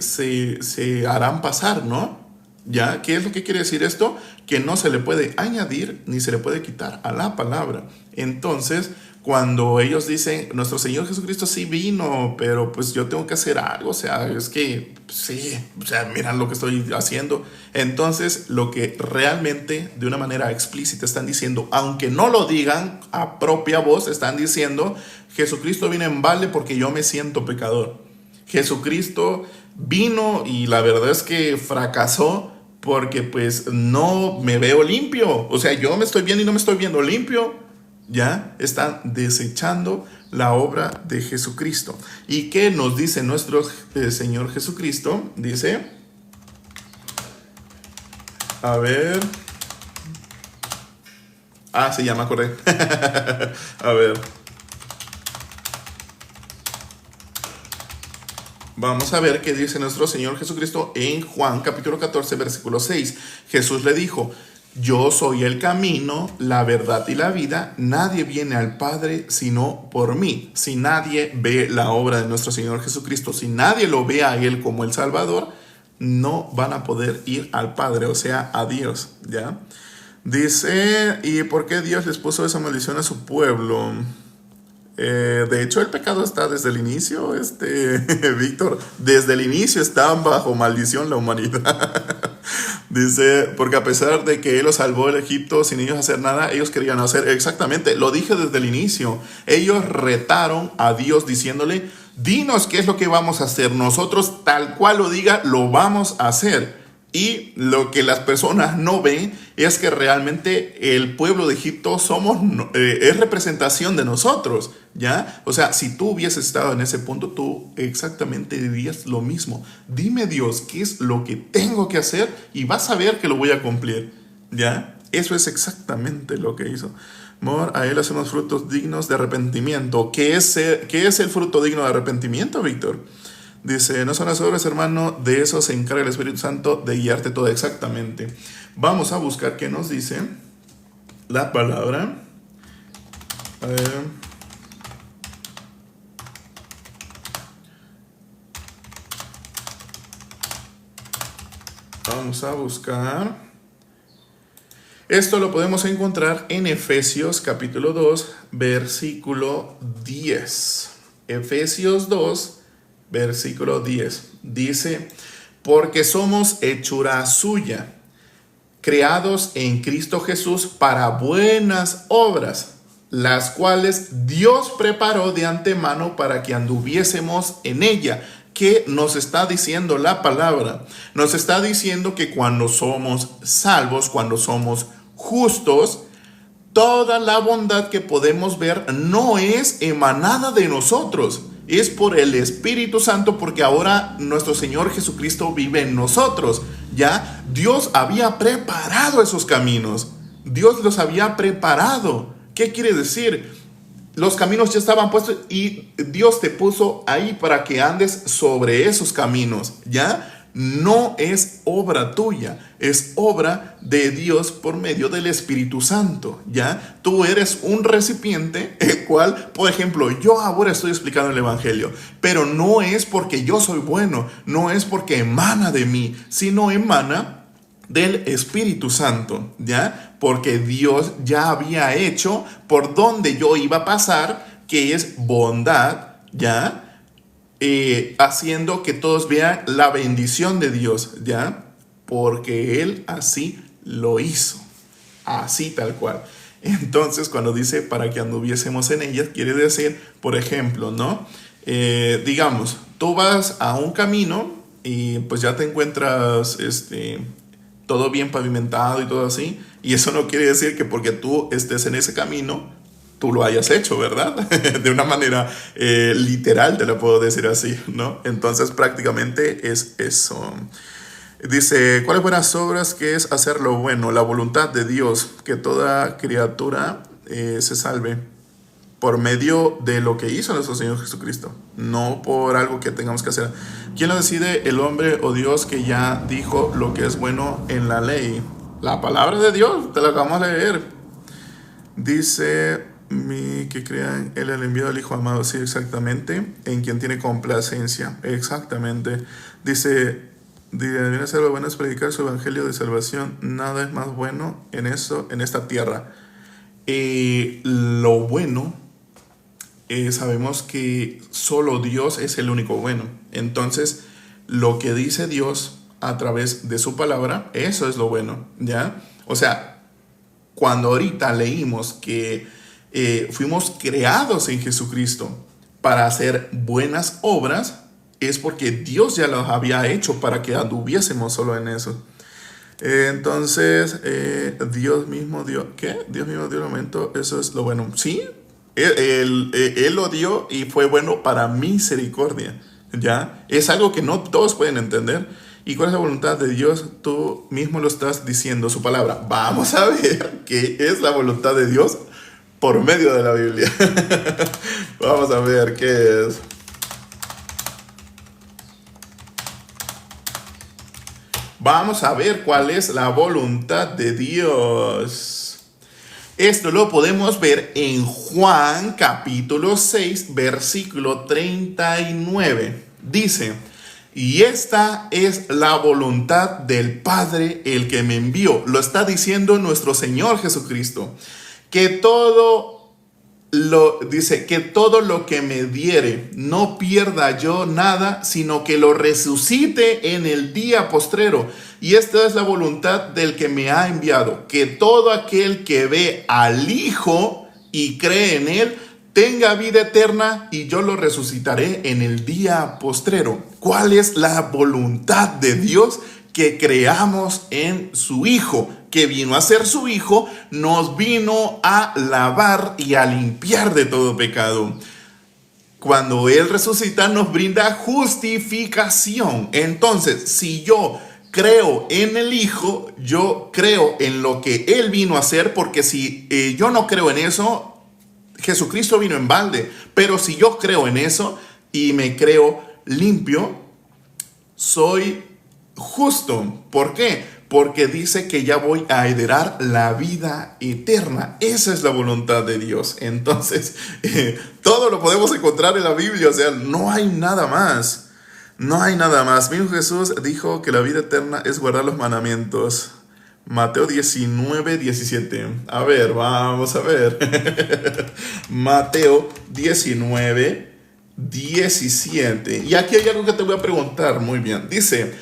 harán pasar, ¿no? ¿Ya? ¿Qué es lo que quiere decir esto? Que no se le puede añadir ni se le puede quitar a la palabra. Entonces, cuando ellos dicen, nuestro Señor Jesucristo sí vino, pero pues yo tengo que hacer algo, o sea, es que sí, o sea, miran lo que estoy haciendo. Entonces, lo que realmente de una manera explícita están diciendo, aunque no lo digan a propia voz, están diciendo, Jesucristo vino en balde porque yo me siento pecador. Jesucristo vino y la verdad es que fracasó porque pues no me veo limpio. O sea, yo me estoy viendo y no me estoy viendo limpio. Ya están desechando la obra de Jesucristo. ¿Y qué nos dice nuestro Señor Jesucristo? Dice, a ver. Sí, ya me acordé. A ver. Vamos a ver qué dice nuestro Señor Jesucristo en Juan capítulo 14, versículo 6. Jesús le dijo, yo soy el camino, la verdad y la vida. Nadie viene al Padre sino por mí. Si nadie ve la obra de nuestro Señor Jesucristo, si nadie lo ve a Él como el Salvador, no van a poder ir al Padre, o sea, a Dios, ¿ya? Dice, ¿y por qué Dios les puso esa maldición a su pueblo? De hecho, el pecado está desde el inicio, Víctor, desde el inicio está bajo maldición la humanidad. Dice, porque a pesar de que Él los salvó del Egipto sin ellos hacer nada, ellos querían hacer exactamente, lo dije desde el inicio, ellos retaron a Dios diciéndole, dinos qué es lo que vamos a hacer, nosotros tal cual lo diga, lo vamos a hacer. Y lo que las personas no ven es que realmente el pueblo de Egipto es representación de nosotros, ¿ya? O sea, si tú hubieses estado en ese punto, tú exactamente dirías lo mismo. Dime, Dios, ¿qué es lo que tengo que hacer? Y vas a ver que lo voy a cumplir, ¿ya? Eso es exactamente lo que hizo. Amor, a Él hacemos frutos dignos de arrepentimiento. ¿Qué es el fruto digno de arrepentimiento, Víctor? Dice, no son las obras, hermano, de eso se encarga el Espíritu Santo de guiarte todo exactamente. Vamos a buscar qué nos dice la palabra. A ver. Vamos a buscar. Esto lo podemos encontrar en Efesios capítulo 2, versículo 10. Efesios 2, versículo 10. Dice, porque somos hechura suya, creados en Cristo Jesús para buenas obras, las cuales Dios preparó de antemano para que anduviésemos en ella. ¿Qué nos está diciendo la palabra? Nos está diciendo que cuando somos salvos, cuando somos justos, toda la bondad que podemos ver no es emanada de nosotros, es por el Espíritu Santo, porque ahora nuestro Señor Jesucristo vive en nosotros. Ya Dios había preparado esos caminos, Dios los había preparado. ¿Qué quiere decir? Los caminos ya estaban puestos y Dios te puso ahí para que andes sobre esos caminos, ¿ya? No es obra tuya, es obra de Dios por medio del Espíritu Santo, ¿ya? Tú eres un recipiente, el cual, por ejemplo, yo ahora estoy explicando el Evangelio, pero no es porque yo soy bueno, no es porque emana de mí, sino emana del Espíritu Santo, ¿ya? Porque Dios ya había hecho por donde yo iba a pasar, que es bondad, ¿ya? Haciendo que todos vean la bendición de Dios, ¿ya? Porque Él así lo hizo, así tal cual. Entonces, cuando dice para que anduviésemos en ellas, quiere decir, por ejemplo, ¿no? Digamos, tú vas a un camino y pues ya te encuentras, todo bien pavimentado y todo así, y eso no quiere decir que porque tú estés en ese camino, tú lo hayas hecho, ¿verdad? De una manera literal, te lo puedo decir así, ¿no? Entonces prácticamente es eso. Dice, ¿cuáles buenas obras? Que es hacer lo bueno, la voluntad de Dios, que toda criatura se salve por medio de lo que hizo nuestro Señor Jesucristo, no por algo que tengamos que hacer. ¿Quién lo decide? El hombre o Dios, que ya dijo lo que es bueno en la ley. La palabra de Dios, te la acabamos de leer. Dice que crean Él el enviado del Hijo amado, sí, exactamente, en quien tiene complacencia, exactamente. Dice, viene a ser lo bueno es predicar su evangelio de salvación, nada es más bueno en eso, en esta tierra. Lo bueno, sabemos que solo Dios es el único bueno. Entonces, lo que dice Dios a través de su palabra, eso es lo bueno, ¿ya? O sea, cuando ahorita leímos que fuimos creados en Jesucristo para hacer buenas obras, es porque Dios ya las había hecho para que anduviésemos solo en eso. Entonces, Dios mismo dio, ¿qué? Dios mismo dio el aumento, eso es lo bueno. Sí, él lo dio y fue bueno para misericordia, ¿ya? Es algo que no todos pueden entender. ¿Y cuál es la voluntad de Dios? Tú mismo lo estás diciendo, su palabra. Vamos a ver qué es la voluntad de Dios por medio de la Biblia. Vamos a ver qué es. Vamos a ver cuál es la voluntad de Dios. Esto lo podemos ver en Juan capítulo 6, versículo 39. Dice, y esta es la voluntad del Padre, el que me envió. Lo está diciendo nuestro Señor Jesucristo. Que todo lo que me diere, no pierda yo nada, sino que lo resucite en el día postrero. Y esta es la voluntad del que me ha enviado, que todo aquel que ve al Hijo y cree en Él, tenga vida eterna, y yo lo resucitaré en el día postrero. ¿Cuál es la voluntad de Dios? Que creamos en su Hijo, que vino a ser su Hijo, nos vino a lavar y a limpiar de todo pecado. Cuando Él resucita, nos brinda justificación. Entonces, si yo creo en el Hijo, yo creo en lo que Él vino a hacer, porque si yo no creo en eso, Jesucristo vino en balde. Pero si yo creo en eso y me creo limpio, soy justo. ¿Por qué? Porque dice que ya voy a heredar la vida eterna. Esa es la voluntad de Dios. Entonces, todo lo podemos encontrar en la Biblia. O sea, no hay nada más. No hay nada más. Mismo Jesús dijo que la vida eterna es guardar los mandamientos. Mateo 19, 17. A ver, vamos a ver. Mateo 19, 17. Y aquí hay algo que te voy a preguntar. Muy bien. Dice,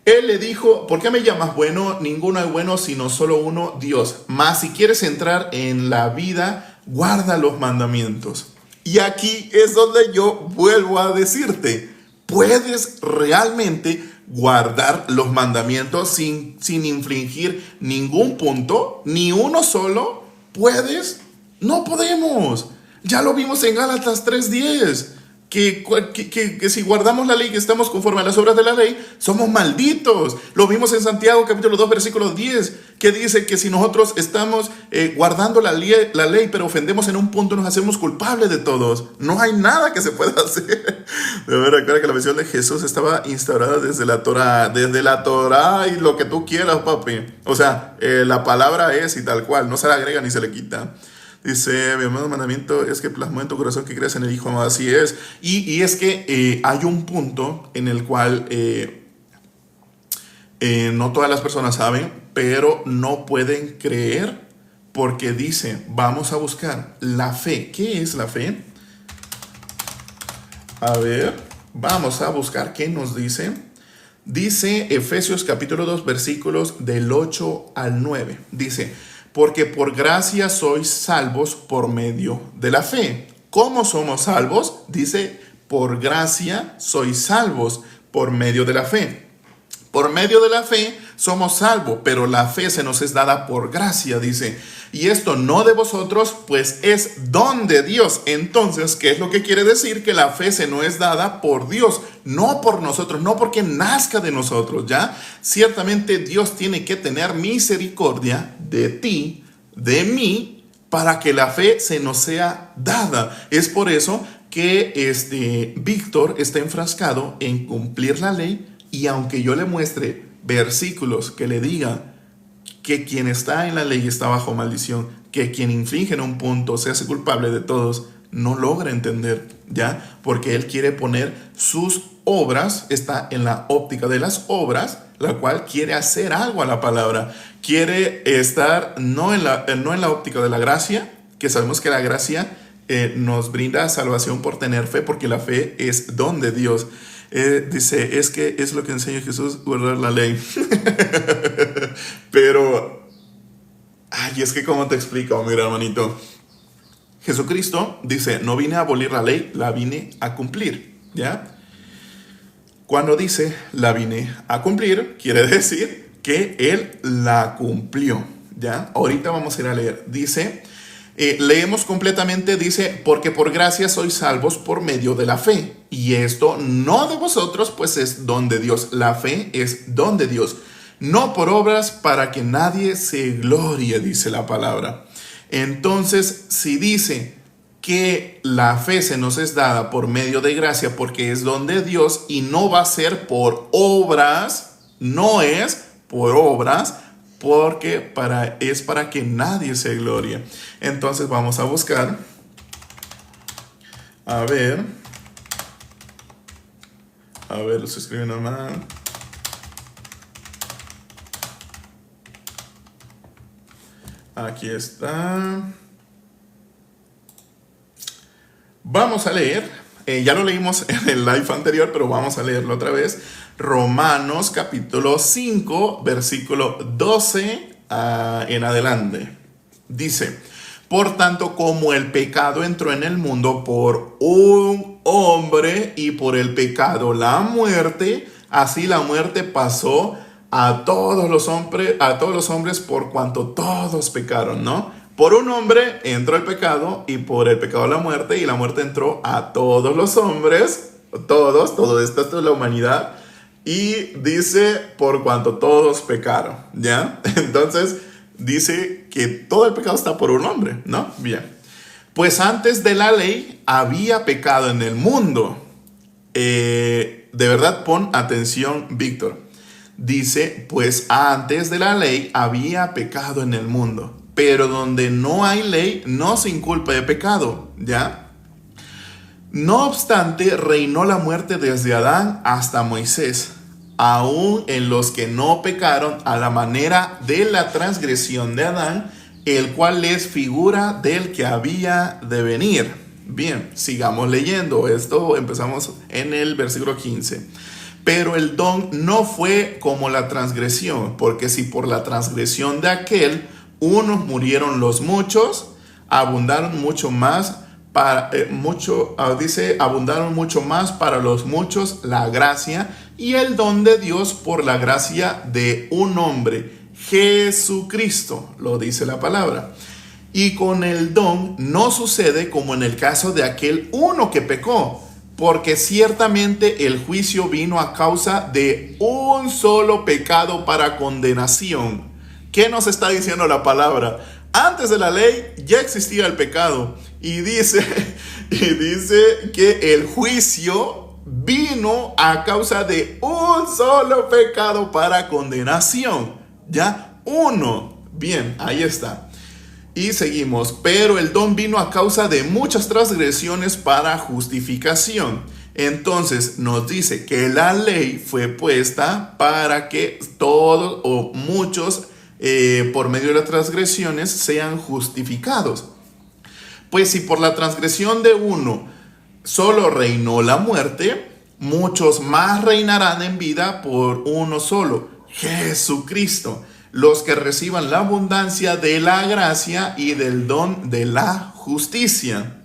Él le dijo, ¿por qué me llamas bueno? Ninguno es bueno sino solo uno, Dios. Mas si quieres entrar en la vida, guarda los mandamientos. Y aquí es donde yo vuelvo a decirte, ¿puedes realmente guardar los mandamientos sin infringir ningún punto? ¿Ni uno solo? ¿Puedes? No podemos. Ya lo vimos en Gálatas 3:10. Que si guardamos la ley, que estamos conforme a las obras de la ley, somos malditos. Lo vimos en Santiago capítulo 2 versículo 10, que dice que si nosotros estamos guardando la ley, pero ofendemos en un punto, nos hacemos culpables de todos. No hay nada que se pueda hacer. De verdad, recuerda que la visión de Jesús estaba instaurada desde la Torá y lo que tú quieras, papi. O sea, la palabra es y tal cual, no se le agrega ni se le quita. Dice, mi hermano, mandamiento es que plasmó en tu corazón que creas en el Hijo. Así es. Y es que hay un punto en el cual no todas las personas saben, pero no pueden creer porque dice, vamos a buscar la fe. ¿Qué es la fe? A ver, vamos a buscar qué nos dice. Dice Efesios capítulo 2 versículos del 8 al 9. Dice, porque por gracia sois salvos por medio de la fe. ¿Cómo somos salvos? Dice, por gracia sois salvos por medio de la fe. Por medio de la fe somos salvos, pero la fe se nos es dada por gracia, dice. Y esto no de vosotros, pues es don de Dios. Entonces, ¿qué es lo que quiere decir? Que la fe se nos es dada por Dios, no por nosotros, no porque nazca de nosotros, ¿ya? Ciertamente Dios tiene que tener misericordia de ti, de mí, para que la fe se nos sea dada. Es por eso que Víctor está enfrascado en cumplir la ley. Y aunque yo le muestre versículos que le digan que quien está en la ley está bajo maldición, que quien infringe en un punto se hace culpable de todos, no logra entender, ¿ya? Porque él quiere poner sus obras, está en la óptica de las obras, la cual quiere hacer algo a la palabra. Quiere estar no en la óptica de la gracia, que sabemos que la gracia nos brinda salvación por tener fe, porque la fe es don de Dios. Dice, es que es lo que enseña Jesús, guardar la ley. Pero, ay, es que ¿cómo te explico, mi hermanito? Jesucristo dice, no vine a abolir la ley, la vine a cumplir, ¿ya? Cuando dice, la vine a cumplir, quiere decir que Él la cumplió, ¿ya? Ahorita vamos a ir a leer. Dice, leemos completamente, dice, porque por gracia sois salvos por medio de la fe. Y esto no de vosotros, pues es don de Dios. La fe es don de Dios. No por obras para que nadie se glorie, dice la palabra. Entonces, si dice que la fe se nos es dada por medio de gracia, porque es don de Dios y no va a ser por obras, no es por obras, porque es para que nadie se glorie. Entonces vamos a buscar, a ver, se escribe nomás. Aquí está. Vamos a leer, ya lo leímos en el live anterior, pero vamos a leerlo otra vez. Romanos capítulo 5, versículo 12 en adelante. Dice, por tanto, como el pecado entró en el mundo por un hombre y por el pecado la muerte, así la muerte pasó a todos los hombres por cuanto todos pecaron, ¿no? Por un hombre entró el pecado y por el pecado la muerte, y la muerte entró a todos los hombres, todo esto es la humanidad, y dice por cuanto todos pecaron, ¿ya? Entonces dice que todo el pecado está por un hombre, ¿no? Bien. Pues antes de la ley había pecado en el mundo. De verdad, pon atención, Víctor. Dice, pues antes de la ley había pecado en el mundo. Pero donde no hay ley, no se inculpa de pecado, ¿ya? No obstante, reinó la muerte desde Adán hasta Moisés, aún en los que no pecaron a la manera de la transgresión de Adán, el cual es figura del que había de venir. Bien, sigamos leyendo. Esto empezamos en el versículo 15. Pero el don no fue como la transgresión, porque si por la transgresión de aquel unos murieron los muchos, abundaron mucho más abundaron mucho más para los muchos la gracia y el don de Dios por la gracia de un hombre, Jesucristo, lo dice la palabra. Y con el don no sucede como en el caso de aquel uno que pecó, porque ciertamente el juicio vino a causa de un solo pecado para condenación, ¿Qué nos está diciendo la palabra? Antes de la ley ya existía el pecado. Y dice que el juicio vino a causa de un solo pecado para condenación. Ya, uno. Bien, ahí está. Y seguimos. Pero el don vino a causa de muchas transgresiones para justificación. Entonces nos dice que la ley fue puesta para que todos o muchos por medio de las transgresiones sean justificados. Pues si por la transgresión de uno solo reinó la muerte, muchos más reinarán en vida por uno solo, Jesucristo, los que reciban la abundancia de la gracia y del don de la justicia.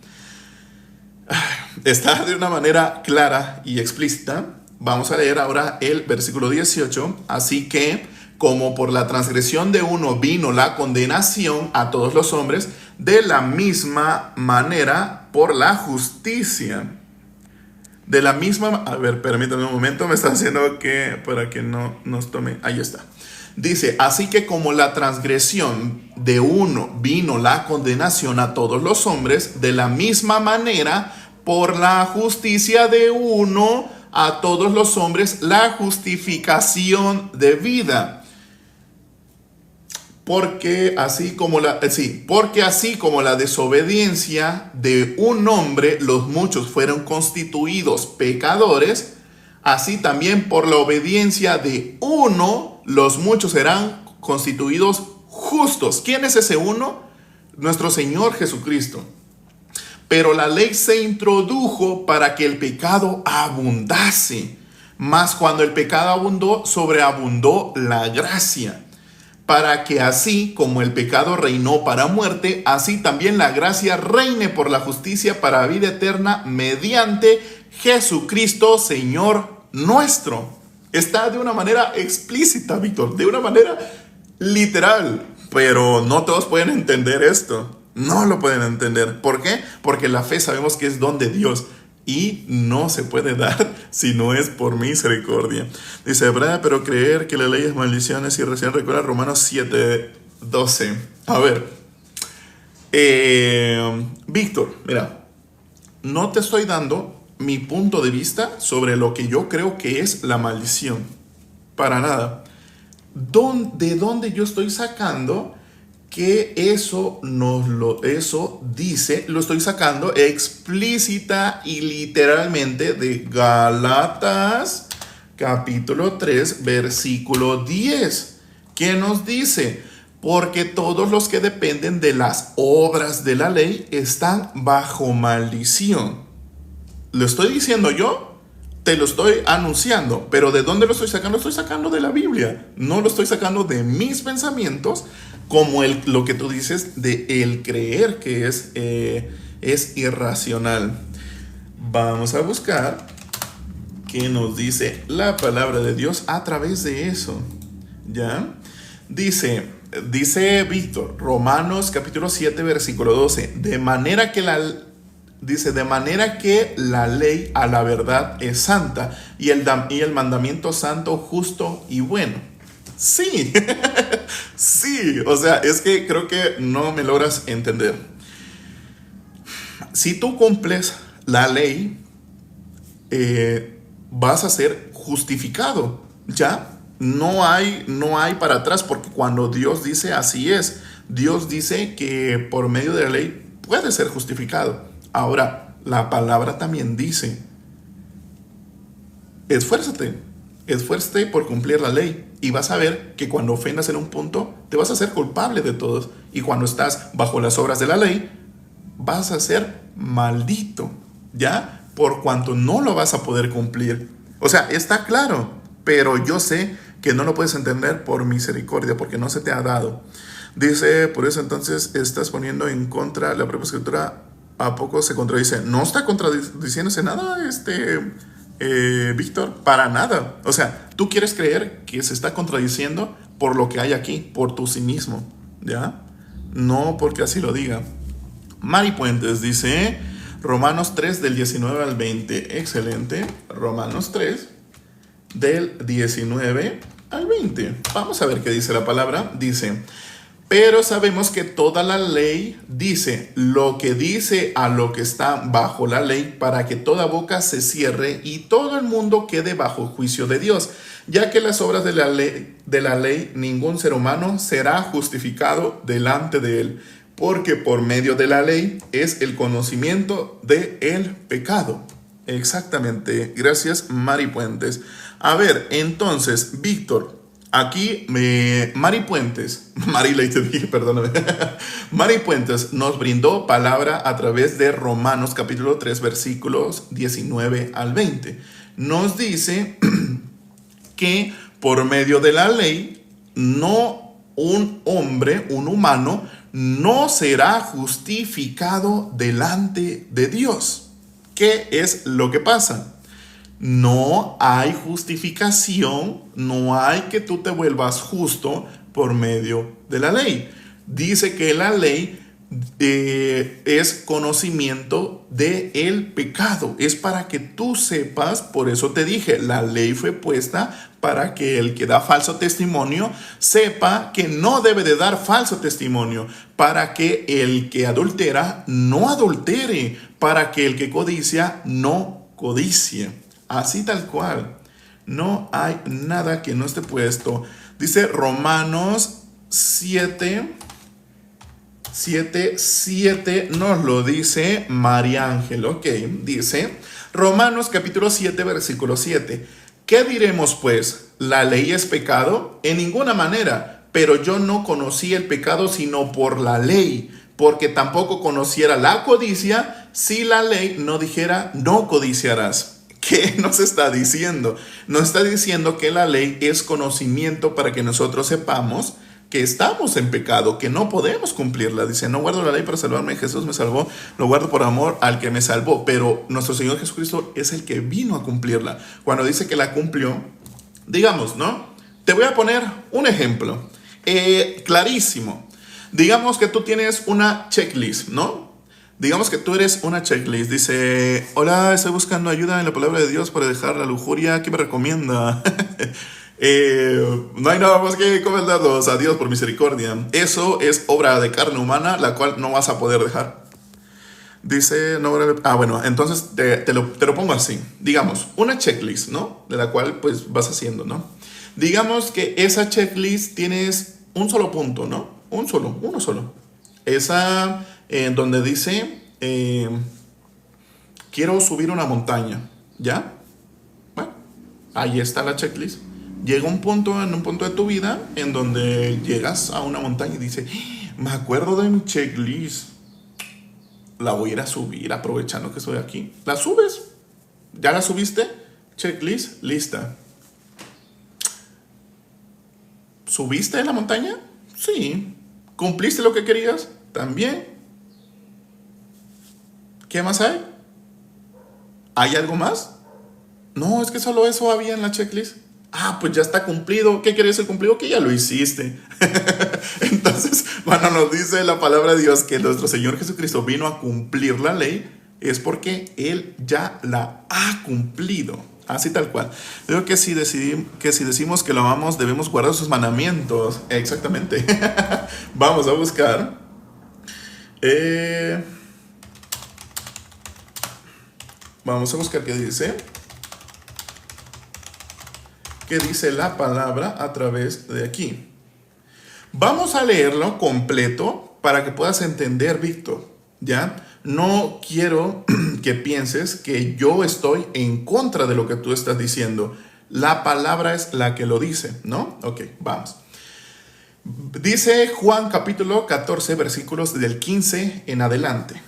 Está de una manera clara y explícita. Vamos a leer ahora el versículo 18. Así que, como por la transgresión de uno vino la condenación a todos los hombres, de la misma manera por la justicia. De la misma... A ver, permítanme un momento, me está haciendo que... para que no nos tome... Ahí está. Dice, así que como la transgresión de uno vino la condenación a todos los hombres, de la misma manera por la justicia de uno a todos los hombres la justificación de vida. Porque así como la desobediencia de un hombre, los muchos fueron constituidos pecadores, así también por la obediencia de uno, los muchos serán constituidos justos. ¿Quién es ese uno? Nuestro Señor Jesucristo. Pero la ley se introdujo para que el pecado abundase. Mas cuando el pecado abundó, sobreabundó la gracia. Para que así como el pecado reinó para muerte, así también la gracia reine por la justicia para vida eterna mediante Jesucristo, Señor nuestro. Está de una manera explícita, Víctor, de una manera literal. Pero no todos pueden entender esto. No lo pueden entender. ¿Por qué? Porque la fe sabemos que es don de Dios. Y no se puede dar si no es por misericordia. Dice, ¿verdad? Pero creer que la ley es maldición es y recién recuerda Romanos 7:12. A ver. Víctor, mira. No te estoy dando mi punto de vista sobre lo que yo creo que es la maldición. Para nada. ¿De dónde yo estoy sacando que eso dice? Lo estoy sacando explícita y literalmente de Gálatas capítulo 3 versículo 10, que nos dice: porque todos los que dependen de las obras de la ley están bajo maldición. ¿Lo estoy diciendo yo? Te lo estoy anunciando. ¿Pero de dónde lo estoy sacando? Lo estoy sacando de la Biblia. No lo estoy sacando de mis pensamientos, como lo que tú dices de el creer que es irracional. Vamos a buscar qué nos dice la palabra de Dios a través de eso. ¿Ya? Dice Víctor, Romanos capítulo 7, versículo 12. De manera que la ley a la verdad es santa y el mandamiento santo, justo y bueno. Sí, sí, o sea, es que creo que no me logras entender. Si tú cumples la ley, vas a ser justificado, ¿ya? No hay para atrás, porque cuando Dios dice así es. Dios dice que por medio de la ley puedes ser justificado. Ahora, la palabra también dice: esfuérzate por cumplir la ley, y vas a ver que cuando ofendas en un punto, te vas a hacer culpable de todos. Y cuando estás bajo las obras de la ley, vas a ser maldito, ¿ya? Por cuanto no lo vas a poder cumplir. O sea, está claro, pero yo sé que no lo puedes entender por misericordia, porque no se te ha dado. Dice, por eso entonces estás poniendo en contra la propia escritura. ¿A poco se contradice? No está contradiciéndose nada, Víctor, para nada. O sea, tú quieres creer que se está contradiciendo por lo que hay aquí, por tu cinismo, ¿ya? No porque así lo diga. Mari Puentes dice, Romanos 3 del 19 al 20. Excelente. Romanos 3 del 19 al 20. Vamos a ver qué dice la palabra. Dice: pero sabemos que toda la ley dice lo que dice a lo que está bajo la ley, para que toda boca se cierre y todo el mundo quede bajo juicio de Dios, ya que las obras de la ley ningún ser humano será justificado delante de él, porque por medio de la ley es el conocimiento del pecado. Exactamente. Gracias, Mari Puentes. A ver, entonces, Víctor, aquí Mari Puentes, Mari Leite, perdóname, Mari Puentes nos brindó palabra a través de Romanos capítulo 3 versículos 19 al 20. Nos dice que por medio de la ley, no un hombre, un humano, no será justificado delante de Dios. ¿Qué es lo que pasa? No hay justificación, no hay que tú te vuelvas justo por medio de la ley. Dice que la ley es conocimiento del pecado, es para que tú sepas. Por eso te dije, la ley fue puesta para que el que da falso testimonio sepa que no debe de dar falso testimonio, para que el que adultera no adultere, para que el que codicia no codicie. Así tal cual. No hay nada que no esté puesto. Dice Romanos 7, nos lo dice María Ángel. Ok, dice Romanos capítulo 7, versículo 7. ¿Qué diremos pues? ¿La ley es pecado? En ninguna manera. Pero yo no conocí el pecado sino por la ley, porque tampoco conociera la codicia si la ley no dijera no codiciarás. ¿Qué nos está diciendo? Nos está diciendo que la ley es conocimiento para que nosotros sepamos que estamos en pecado, que no podemos cumplirla. Dice: no guardo la ley para salvarme, Jesús me salvó, lo guardo por amor al que me salvó. Pero nuestro Señor Jesucristo es el que vino a cumplirla. Cuando dice que la cumplió, digamos, ¿no? Te voy a poner un ejemplo clarísimo. Digamos que tú tienes una checklist, ¿no? Digamos que tú eres una checklist. Dice: hola, estoy buscando ayuda en la palabra de Dios para dejar la lujuria. ¿Qué me recomienda? No hay nada más que encomendarlos a Dios por misericordia. Eso es obra de carne humana, la cual no vas a poder dejar. Dice, no, bueno, entonces te lo pongo así. Digamos, una checklist, ¿no? De la cual pues vas haciendo, ¿no? Digamos que esa checklist tienes un solo punto, ¿no? Uno solo. Esa en donde dice, quiero subir una montaña, ¿ya? Bueno, ahí está la checklist. Llega un punto de tu vida en donde llegas a una montaña y dices: me acuerdo de mi checklist, la voy a ir a subir aprovechando que estoy aquí. La subes, ya la subiste, checklist lista. ¿Subiste la montaña? Sí. ¿Cumpliste lo que querías? También. ¿Qué más hay? ¿Hay algo más? No, es que solo eso había en la checklist. Ah, pues ya está cumplido. ¿Qué quiere decir cumplido? Que ya lo hiciste. Entonces, cuando nos dice la palabra de Dios que nuestro Señor Jesucristo vino a cumplir la ley, es porque Él ya la ha cumplido. Así tal cual. Digo que si decimos que lo amamos, debemos guardar sus mandamientos. Exactamente. Vamos a buscar. Vamos a buscar qué dice. ¿Qué dice la palabra a través de aquí? Vamos a leerlo completo para que puedas entender, Víctor. ¿Ya? No quiero que pienses que yo estoy en contra de lo que tú estás diciendo. La palabra es la que lo dice, ¿no? Ok, vamos. Dice Juan capítulo 14, versículos del 15 en adelante.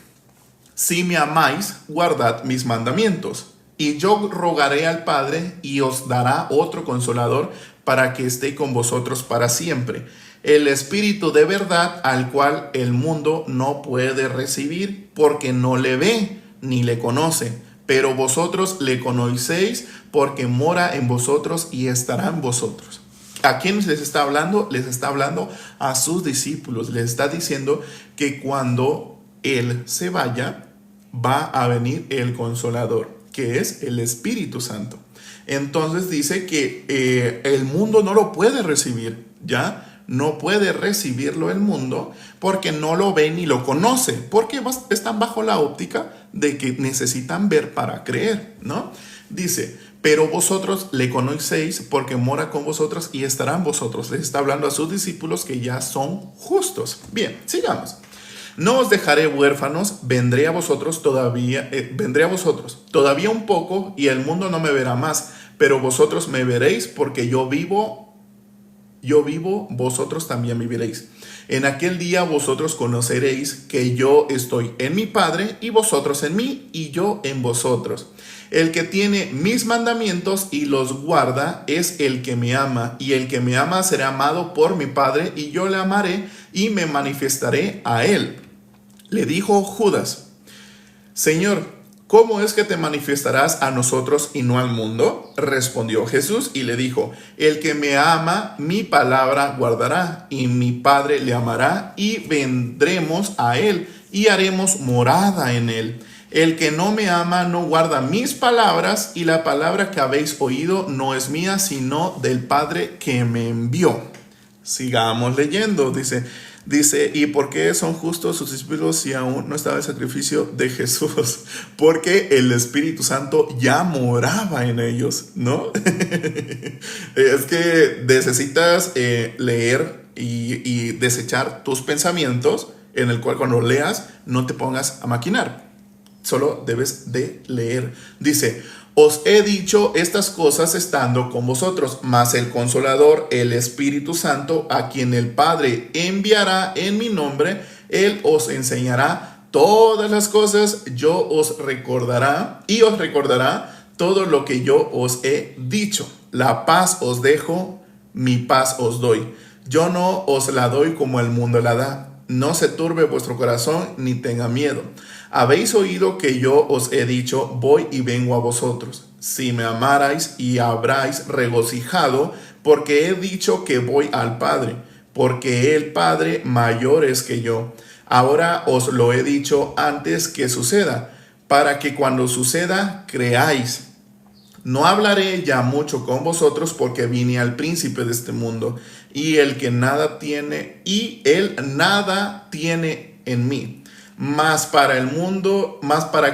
Si me amáis, guardad mis mandamientos. Y yo rogaré al Padre y os dará otro consolador para que esté con vosotros para siempre. El Espíritu de verdad, al cual el mundo no puede recibir porque no le ve ni le conoce. Pero vosotros le conocéis porque mora en vosotros y estará en vosotros. ¿A quiénes les está hablando? Les está hablando a sus discípulos. Les está diciendo que cuando Él se vaya, va a venir el Consolador. que es el Espíritu Santo. Entonces dice que el mundo no lo puede recibir, ¿ya? No puede recibirlo el mundo porque no lo ve ni lo conoce, porque están bajo la óptica de que necesitan ver para creer, ¿no? Dice, pero vosotros le conocéis porque mora con vosotros y estará en vosotros. Les está hablando a sus discípulos que ya son justos. Bien, sigamos. No os dejaré huérfanos, vendré a vosotros todavía un poco y el mundo no me verá más, pero vosotros me veréis porque yo vivo, vosotros también viviréis. En aquel día vosotros conoceréis que yo estoy en mi Padre y vosotros en mí y yo en vosotros. El que tiene mis mandamientos y los guarda es el que me ama, y el que me ama será amado por mi Padre y yo le amaré y me manifestaré a él. Le dijo Judas, Señor, ¿cómo es que te manifestarás a nosotros y no al mundo? Respondió Jesús y le dijo, el que me ama, mi palabra guardará, y mi Padre le amará, y vendremos a él, y haremos morada en él. El que no me ama no guarda mis palabras, y la palabra que habéis oído no es mía, sino del Padre que me envió. Sigamos leyendo, Dice, ¿y por qué son justos sus discípulos si aún no estaba el sacrificio de Jesús? Porque el Espíritu Santo ya moraba en ellos, ¿no? Es que necesitas leer y desechar tus pensamientos, en el cual cuando leas no te pongas a maquinar. Solo debes de leer. Dice, os he dicho estas cosas estando con vosotros, mas el Consolador, el Espíritu Santo, a quien el Padre enviará en mi nombre, Él os enseñará todas las cosas, os recordará todo lo que yo os he dicho. La paz os dejo, mi paz os doy. Yo no os la doy como el mundo la da. No se turbe vuestro corazón ni tenga miedo. Habéis oído que yo os he dicho, voy y vengo a vosotros. Si me amarais y habráis regocijado, porque he dicho que voy al Padre, porque el Padre mayor es que yo. Ahora os lo he dicho antes que suceda, para que cuando suceda creáis. No hablaré ya mucho con vosotros porque vine al príncipe de este mundo, y él nada tiene en mí. Mas para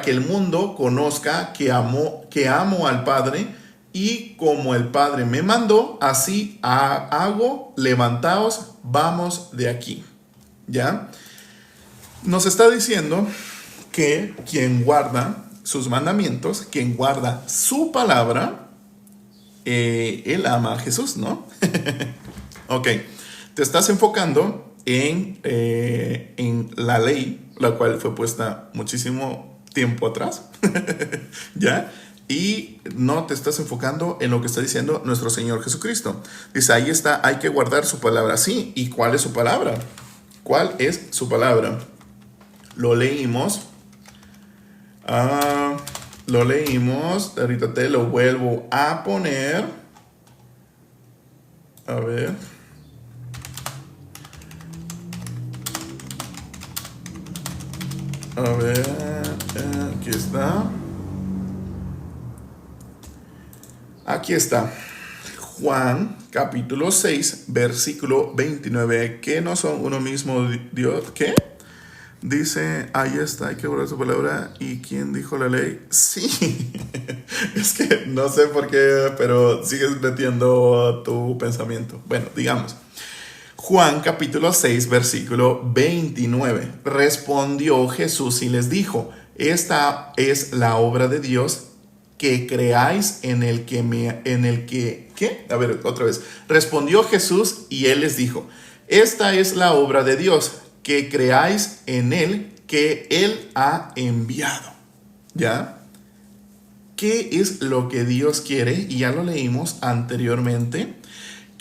que el mundo conozca que amo al Padre, y como el Padre me mandó, así hago. Levantaos, vamos de aquí. ¿Ya? Nos está diciendo que quien guarda sus mandamientos, quien guarda su palabra, él ama a Jesús, ¿no? Ok, te estás enfocando en la ley, la cual fue puesta muchísimo tiempo atrás, ¿ya? Y no te estás enfocando en lo que está diciendo nuestro Señor Jesucristo. Dice, ahí está, hay que guardar su palabra. Sí, ¿y cuál es su palabra? ¿Cuál es su palabra? Lo leímos, ahorita te lo vuelvo a poner. A ver. Aquí está. Aquí está. Juan, capítulo 6, versículo 29. ¿Qué no son uno mismo Dios? ¿Qué? Dice, ahí está, hay que guardar su palabra. ¿Y quién dijo la ley? Sí. Es que no sé por qué, pero sigues metiendo tu pensamiento. Bueno, digamos. Juan capítulo 6, versículo 29. Respondió Jesús y les dijo, esta es la obra de Dios, que creáis en el que, ¿qué? A ver, otra vez. Respondió Jesús y él les dijo, esta es la obra de Dios, que creáis en él, que él ha enviado. ¿Ya? ¿Qué es lo que Dios quiere? Y ya lo leímos anteriormente.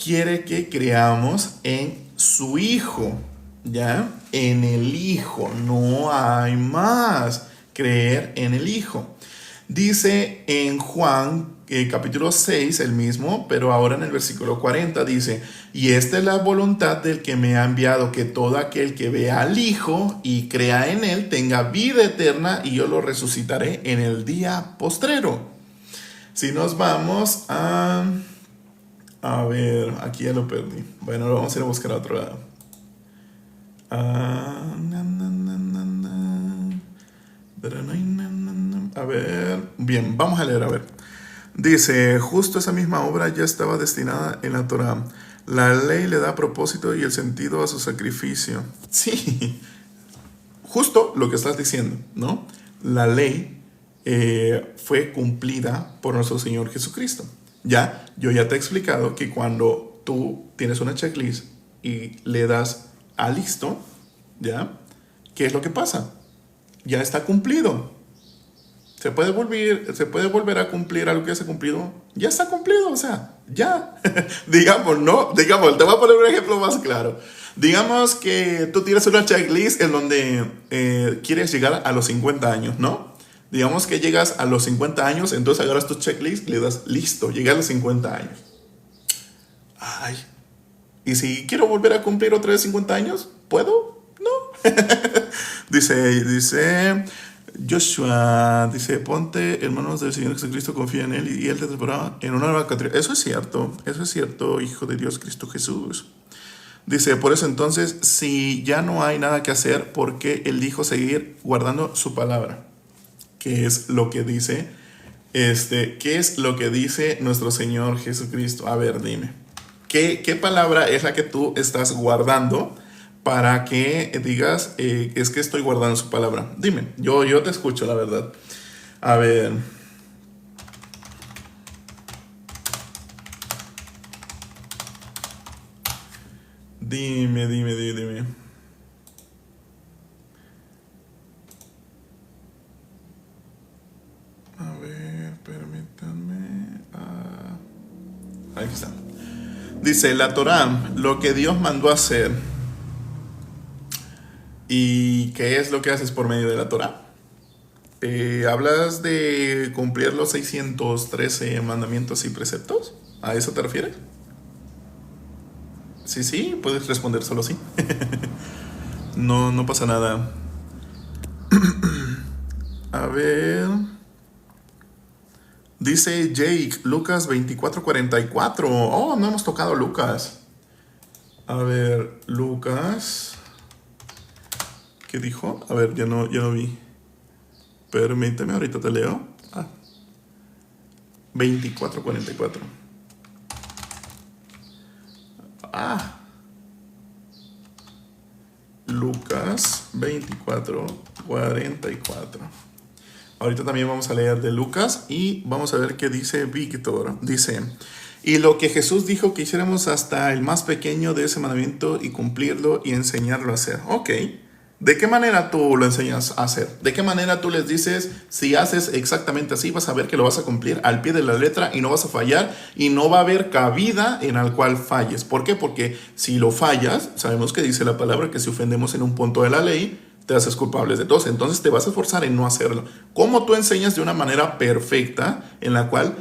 Quiere que creamos en su Hijo, ¿ya? En el Hijo, no hay más. Creer en el Hijo. Dice en Juan capítulo 6, el mismo, pero ahora en el versículo 40 dice, y esta es la voluntad del que me ha enviado, que todo aquel que vea al Hijo y crea en él tenga vida eterna, y yo lo resucitaré en el día postrero. Si nos vamos a ver, aquí ya lo perdí. Bueno, lo vamos a ir a buscar a otro lado. A ver, bien, vamos a leer, a ver. Dice, justo esa misma obra ya estaba destinada en la Torá. La ley le da propósito y el sentido a su sacrificio. Sí, justo lo que estás diciendo, ¿no? La ley fue cumplida por nuestro Señor Jesucristo. Yo ya te he explicado que cuando tú tienes una checklist y le das a listo, ¿ya? ¿Qué es lo que pasa? Ya está cumplido. Se puede volver a cumplir algo que ya se ha cumplido. Ya está cumplido, o sea, ya. Digamos, ¿no? Digamos, te voy a poner un ejemplo más claro. Digamos que tú tienes una checklist en donde quieres llegar a los 50 años, ¿no? Digamos que llegas a los 50 años, entonces agarras tu checklist y le das listo, llegué a los 50 años. Ay, ¿y si quiero volver a cumplir otra vez 50 años? ¿Puedo? No. Dice Joshua, dice, ponte en manos del Señor Jesucristo, confía en Él y Él te traerá en una nueva categoría. Eso es cierto, Hijo de Dios Cristo Jesús. Dice, por eso entonces, si ya no hay nada que hacer, ¿por qué Él dijo seguir guardando su palabra? ¿Qué es lo que dice? ¿Qué es lo que dice nuestro Señor Jesucristo? A ver, dime. ¿Qué palabra es la que tú estás guardando para que digas, es que estoy guardando su palabra? Dime, yo te escucho, la verdad. A ver. Dime. A ver, permítanme. Ahí está. Dice, la Torá, lo que Dios mandó hacer. ¿Y qué es lo que haces por medio de la Torá? ¿Hablas de cumplir los 613 mandamientos y preceptos? ¿A eso te refieres? Sí, puedes responder solo sí. No pasa nada. A ver. Dice Jake, Lucas 24:44. Oh, no hemos tocado Lucas. A ver, Lucas. ¿Qué dijo? A ver, ya no vi. Permíteme, ahorita te leo. 24:44. Lucas 24:44. Ahorita también vamos a leer de Lucas y vamos a ver qué dice Víctor. Dice, y lo que Jesús dijo que hiciéramos hasta el más pequeño de ese mandamiento y cumplirlo y enseñarlo a hacer. Ok. ¿De qué manera tú lo enseñas a hacer? ¿De qué manera tú les dices, si haces exactamente así, vas a ver que lo vas a cumplir al pie de la letra y no vas a fallar y no va a haber cabida en el cual falles? ¿Por qué? Porque si lo fallas, sabemos que dice la palabra que si ofendemos en un punto de la ley, te haces culpables de todos. Entonces te vas a esforzar en no hacerlo. ¿Cómo tú enseñas de una manera perfecta en la cual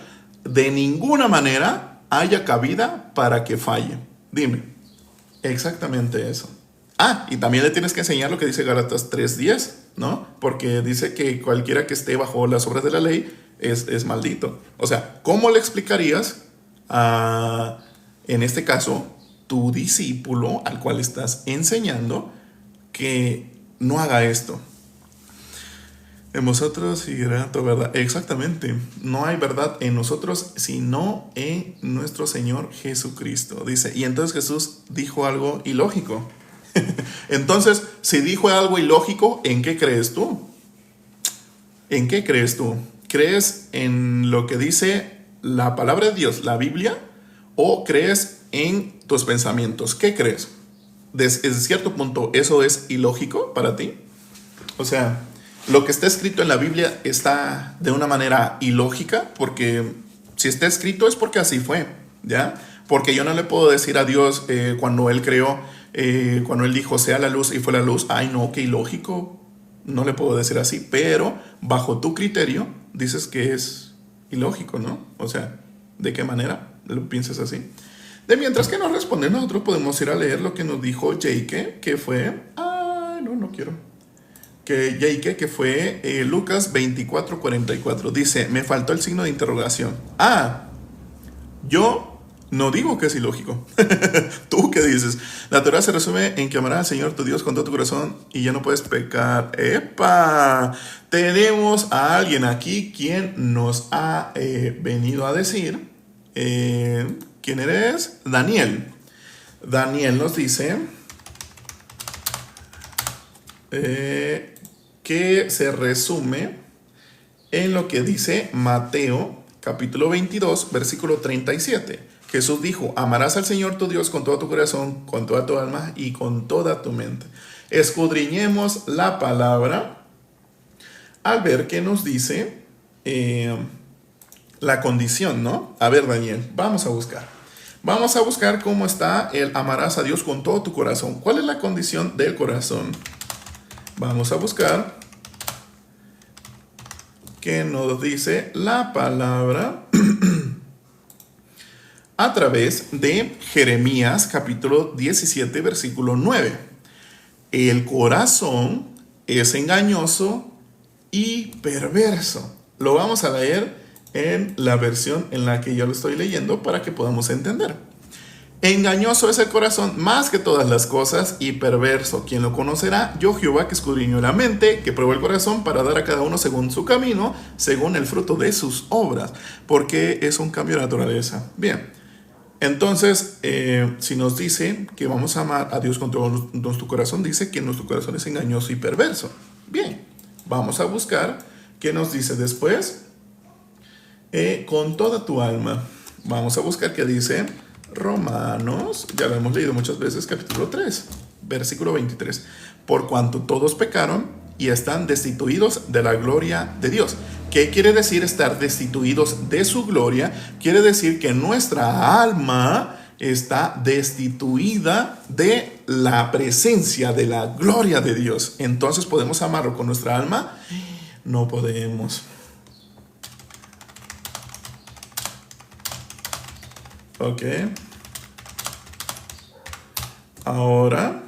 de ninguna manera haya cabida para que falle? Dime. Exactamente eso. Y también le tienes que enseñar lo que dice Gálatas 3:10, ¿no? Porque dice que cualquiera que esté bajo las obras de la ley es maldito. O sea, ¿cómo le explicarías en este caso, tu discípulo al cual estás enseñando que no haga esto? En vosotros seguirá tu verdad. Exactamente. No hay verdad en nosotros, sino en nuestro Señor Jesucristo. Dice, y entonces Jesús dijo algo ilógico. Entonces, si dijo algo ilógico, ¿en qué crees tú? ¿En qué crees tú? ¿Crees en lo que dice la palabra de Dios, la Biblia? ¿O crees en tus pensamientos? ¿Qué crees? Desde cierto punto, ¿eso es ilógico para ti? O sea, lo que está escrito en la Biblia está de una manera ilógica, porque si está escrito es porque así fue, ¿ya? Porque yo no le puedo decir a Dios cuando Él creó, cuando Él dijo sea la luz y fue la luz, ay no, qué ilógico. No le puedo decir así, pero bajo tu criterio dices que es ilógico, ¿no? O sea, ¿de qué manera lo piensas así? De mientras que nos responde, nosotros podemos ir a leer lo que nos dijo Jake, que fue... no quiero. Que fue Lucas 24:44. Dice, me faltó el signo de interrogación. Yo no digo que es ilógico. ¿Tú qué dices? La Torah se resume en que amarás al Señor tu Dios con todo tu corazón y ya no puedes pecar. ¡Epa! Tenemos a alguien aquí quien nos ha venido a decir... ¿quién eres? Daniel. Daniel nos dice que se resume en lo que dice Mateo capítulo 22, versículo 37. Jesús dijo, amarás al Señor tu Dios con todo tu corazón, con toda tu alma y con toda tu mente. Escudriñemos la palabra al ver qué nos dice la condición, ¿no? A ver, Daniel, vamos a buscar. Vamos a buscar cómo está el amarás a Dios con todo tu corazón. ¿Cuál es la condición del corazón? Vamos a buscar qué nos dice la palabra a través de Jeremías capítulo 17, versículo 9. El corazón es engañoso y perverso. Lo vamos a leer en la versión en la que yo lo estoy leyendo para que podamos entender. Engañoso es el corazón más que todas las cosas y perverso. ¿Quién lo conocerá? Yo, Jehová, que escudriño la mente, que pruebo el corazón para dar a cada uno según su camino, según el fruto de sus obras. Porque es un cambio de naturaleza. Bien, entonces, si nos dice que vamos a amar a Dios con todo nuestro corazón, dice que nuestro corazón es engañoso y perverso. Bien, vamos a buscar qué nos dice después. Con toda tu alma. Vamos a buscar qué dice Romanos, ya lo hemos leído muchas veces, capítulo 3, versículo 23. Por cuanto todos pecaron y están destituidos de la gloria de Dios. ¿Qué quiere decir estar destituidos de su gloria? Quiere decir que nuestra alma está destituida de la presencia, de la gloria de Dios. Entonces, ¿podemos amarlo con nuestra alma? No podemos. Ok. Ahora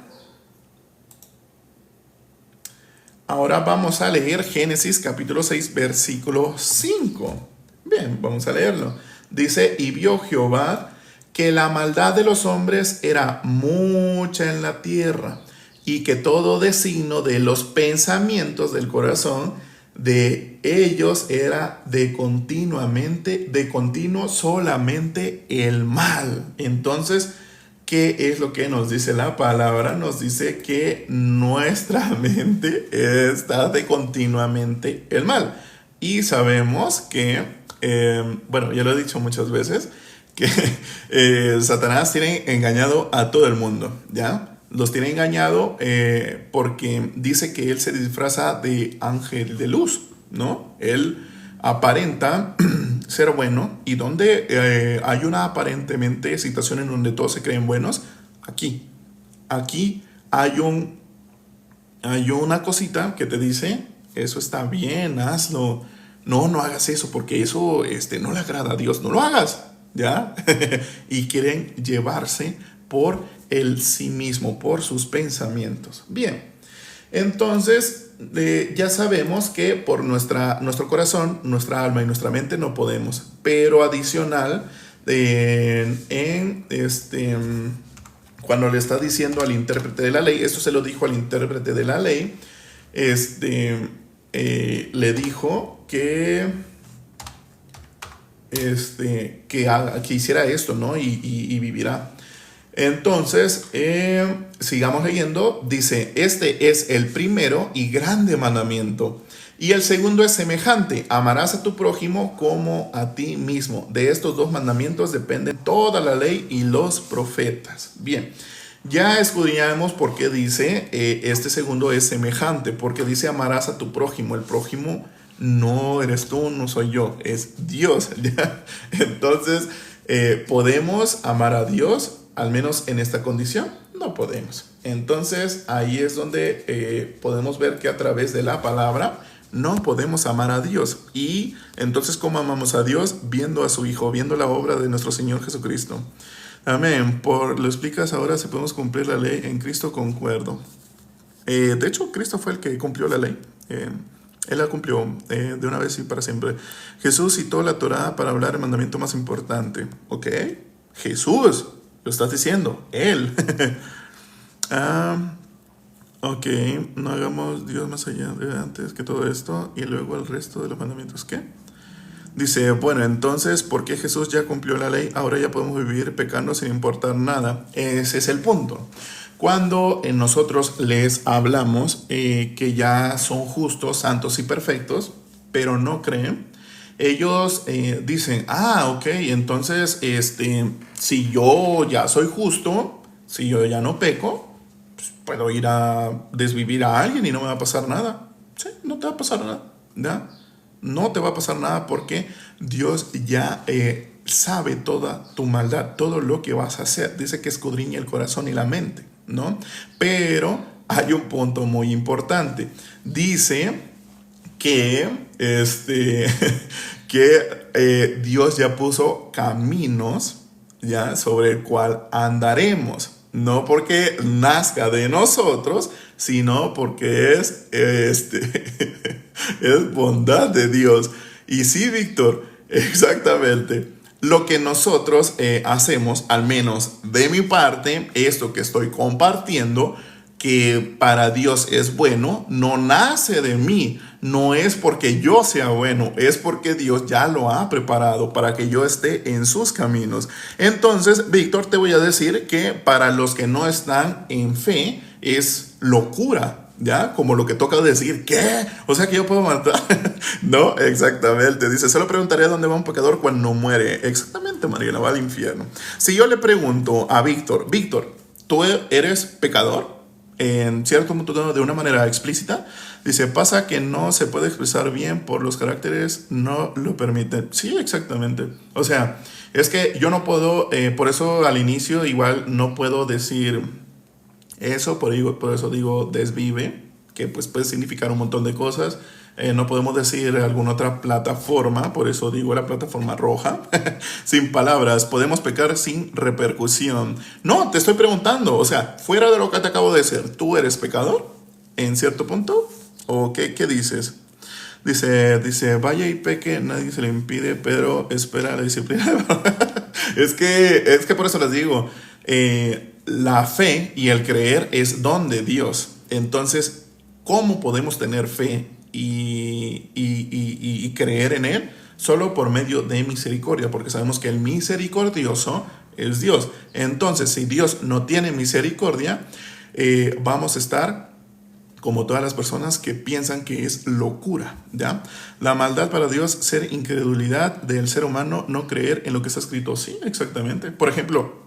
vamos a leer Génesis capítulo 6, versículo 5. Bien, vamos a leerlo. Dice, y vio Jehová que la maldad de los hombres era mucha en la tierra, y que todo designo de los pensamientos del corazón de ellos era de continuo solamente el mal. Entonces, ¿qué es lo que nos dice la palabra? Nos dice que nuestra mente está de continuamente el mal. Y sabemos que, ya lo he dicho muchas veces, que Satanás tiene engañado a todo el mundo, ¿ya? Los tiene engañado porque dice que él se disfraza de ángel de luz, ¿no? Él aparenta ser bueno, y donde hay una aparentemente situación en donde todos se creen buenos, aquí hay una cosita que te dice, eso está bien, hazlo, no hagas eso porque eso no le agrada a Dios, no lo hagas, ¿ya? Y quieren llevarse por el sí mismo, por sus pensamientos. Bien, entonces ya sabemos que por nuestro corazón, nuestra alma y nuestra mente no podemos, pero adicional cuando le está diciendo al intérprete de la ley, esto se lo dijo al intérprete de la ley, le dijo que hiciera esto, ¿no? Y vivirá. Entonces, sigamos leyendo. Dice, este es el primero y grande mandamiento. Y el segundo es semejante, amarás a tu prójimo como a ti mismo. De estos dos mandamientos depende toda la ley y los profetas. Bien, ya escudriñamos por qué dice este segundo es semejante, porque dice amarás a tu prójimo. El prójimo no eres tú, no soy yo, es Dios, ¿ya? Entonces, ¿podemos amar a Dios al menos en esta condición? No podemos. Entonces, ahí es donde podemos ver que a través de la palabra no podemos amar a Dios. Y entonces, ¿cómo amamos a Dios? Viendo a su Hijo, viendo la obra de nuestro Señor Jesucristo. Amén. Lo explicas ahora, si podemos cumplir la ley en Cristo, concuerdo. De hecho, Cristo fue el que cumplió la ley. Él la cumplió de una vez y para siempre. Jesús citó la Torá para hablar el mandamiento más importante. ¿Ok? Jesús, lo estás diciendo. Él. Ok, no hagamos Dios más allá de antes que todo esto y luego el resto de los mandamientos. ¿Qué? Dice, bueno, entonces, ¿por qué Jesús ya cumplió la ley? Ahora ya podemos vivir pecando sin importar nada. Ese es el punto. Cuando nosotros les hablamos que ya son justos, santos y perfectos, pero no creen, ellos dicen, ok, entonces, si yo ya soy justo, si yo ya no peco, pues puedo ir a desvivir a alguien y no me va a pasar nada. Sí, no te va a pasar nada, ¿ya? No te va a pasar nada porque Dios ya sabe toda tu maldad, todo lo que vas a hacer. Dice que escudriña el corazón y la mente, ¿no? Pero hay un punto muy importante. Dice que, que Dios ya puso caminos, ¿ya? Sobre el cual andaremos. No porque nazca de nosotros, sino porque es es bondad de Dios. Y sí, Víctor, exactamente. Lo que nosotros hacemos, al menos de mi parte, esto que estoy compartiendo, que para Dios es bueno, no nace de mí. No es porque yo sea bueno, es porque Dios ya lo ha preparado para que yo esté en sus caminos. Entonces, Víctor, te voy a decir que para los que no están en fe es locura, ¿ya? Como lo que toca decir, ¿qué? O sea que yo puedo matar. No, exactamente. Dice, solo preguntaré a dónde va un pecador cuando muere. Exactamente, Mariela, va al infierno. Si yo le pregunto a Víctor, Víctor, ¿tú eres pecador? En cierto punto, de una manera explícita, dice, pasa que no se puede expresar bien por los caracteres, no lo permiten. Sí, exactamente. O sea, es que yo no puedo, por eso al inicio igual no puedo decir eso, por eso digo desvive, que pues puede significar un montón de cosas. No podemos decir alguna otra plataforma, por eso digo la plataforma roja, sin palabras. Podemos pecar sin repercusión. No, te estoy preguntando, o sea, fuera de lo que te acabo de decir, ¿tú eres pecador en cierto punto? ¿O qué dices? Dice, vaya y peque, nadie se le impide, pero espera la disciplina. es que por eso les digo, la fe y el creer es don de Dios. Entonces, ¿cómo podemos tener fe y creer en Él? Solo por medio de misericordia, porque sabemos que el misericordioso es Dios. Entonces, si Dios no tiene misericordia, vamos a estar como todas las personas que piensan que es locura, ¿ya? La maldad para Dios, ser incredulidad del ser humano, no creer en lo que está escrito. Sí, exactamente. Por ejemplo,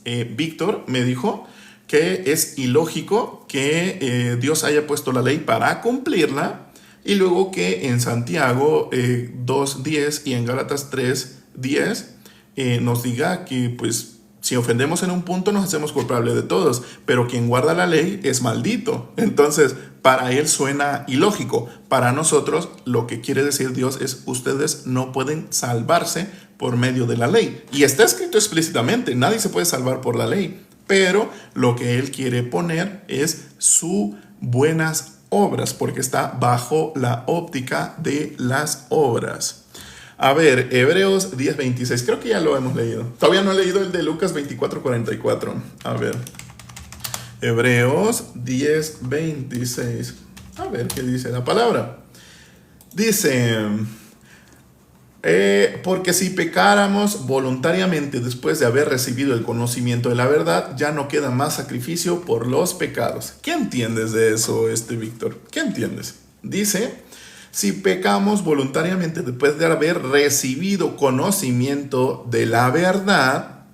Víctor me dijo que es ilógico que Dios haya puesto la ley para cumplirla y luego que en Santiago 2:10 y en Gálatas 3:10 nos diga que pues si ofendemos en un punto nos hacemos culpables de todos, pero quien guarda la ley es maldito. Entonces, para él suena ilógico. Para nosotros, lo que quiere decir Dios es, ustedes no pueden salvarse por medio de la ley. Y está escrito explícitamente, nadie se puede salvar por la ley. Pero lo que él quiere poner es sus buenas obras, porque está bajo la óptica de las obras. A ver, Hebreos 10:26, creo que ya lo hemos leído. Todavía no he leído el de Lucas 24:44. A ver, Hebreos 10:26. A ver qué dice la palabra. Dice, porque si pecáramos voluntariamente después de haber recibido el conocimiento de la verdad, ya no queda más sacrificio por los pecados. ¿Qué entiendes de eso, Víctor? ¿Qué entiendes? Dice, si pecamos voluntariamente después de haber recibido conocimiento de la verdad,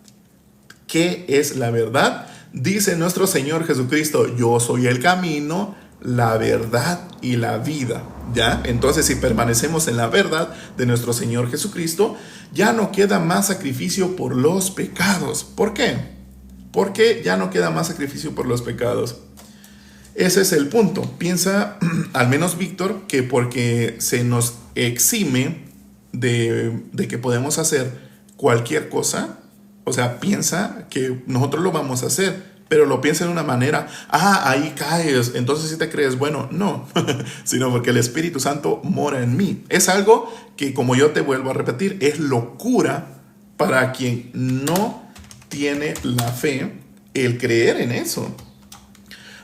¿qué es la verdad? Dice nuestro Señor Jesucristo, yo soy el camino, la verdad y la vida. ¿Ya? Entonces, si permanecemos en la verdad de nuestro Señor Jesucristo, ya no queda más sacrificio por los pecados. ¿Por qué? ¿Por qué ya no queda más sacrificio por los pecados? Ese es el punto. Piensa, al menos Víctor, que porque se nos exime de que podemos hacer cualquier cosa, o sea, piensa que nosotros lo vamos a hacer, pero lo piensa de una manera, ahí caes, entonces si te crees bueno. No, sino porque el Espíritu Santo mora en mí. Es algo que, como yo te vuelvo a repetir, es locura para quien no tiene la fe el creer en eso.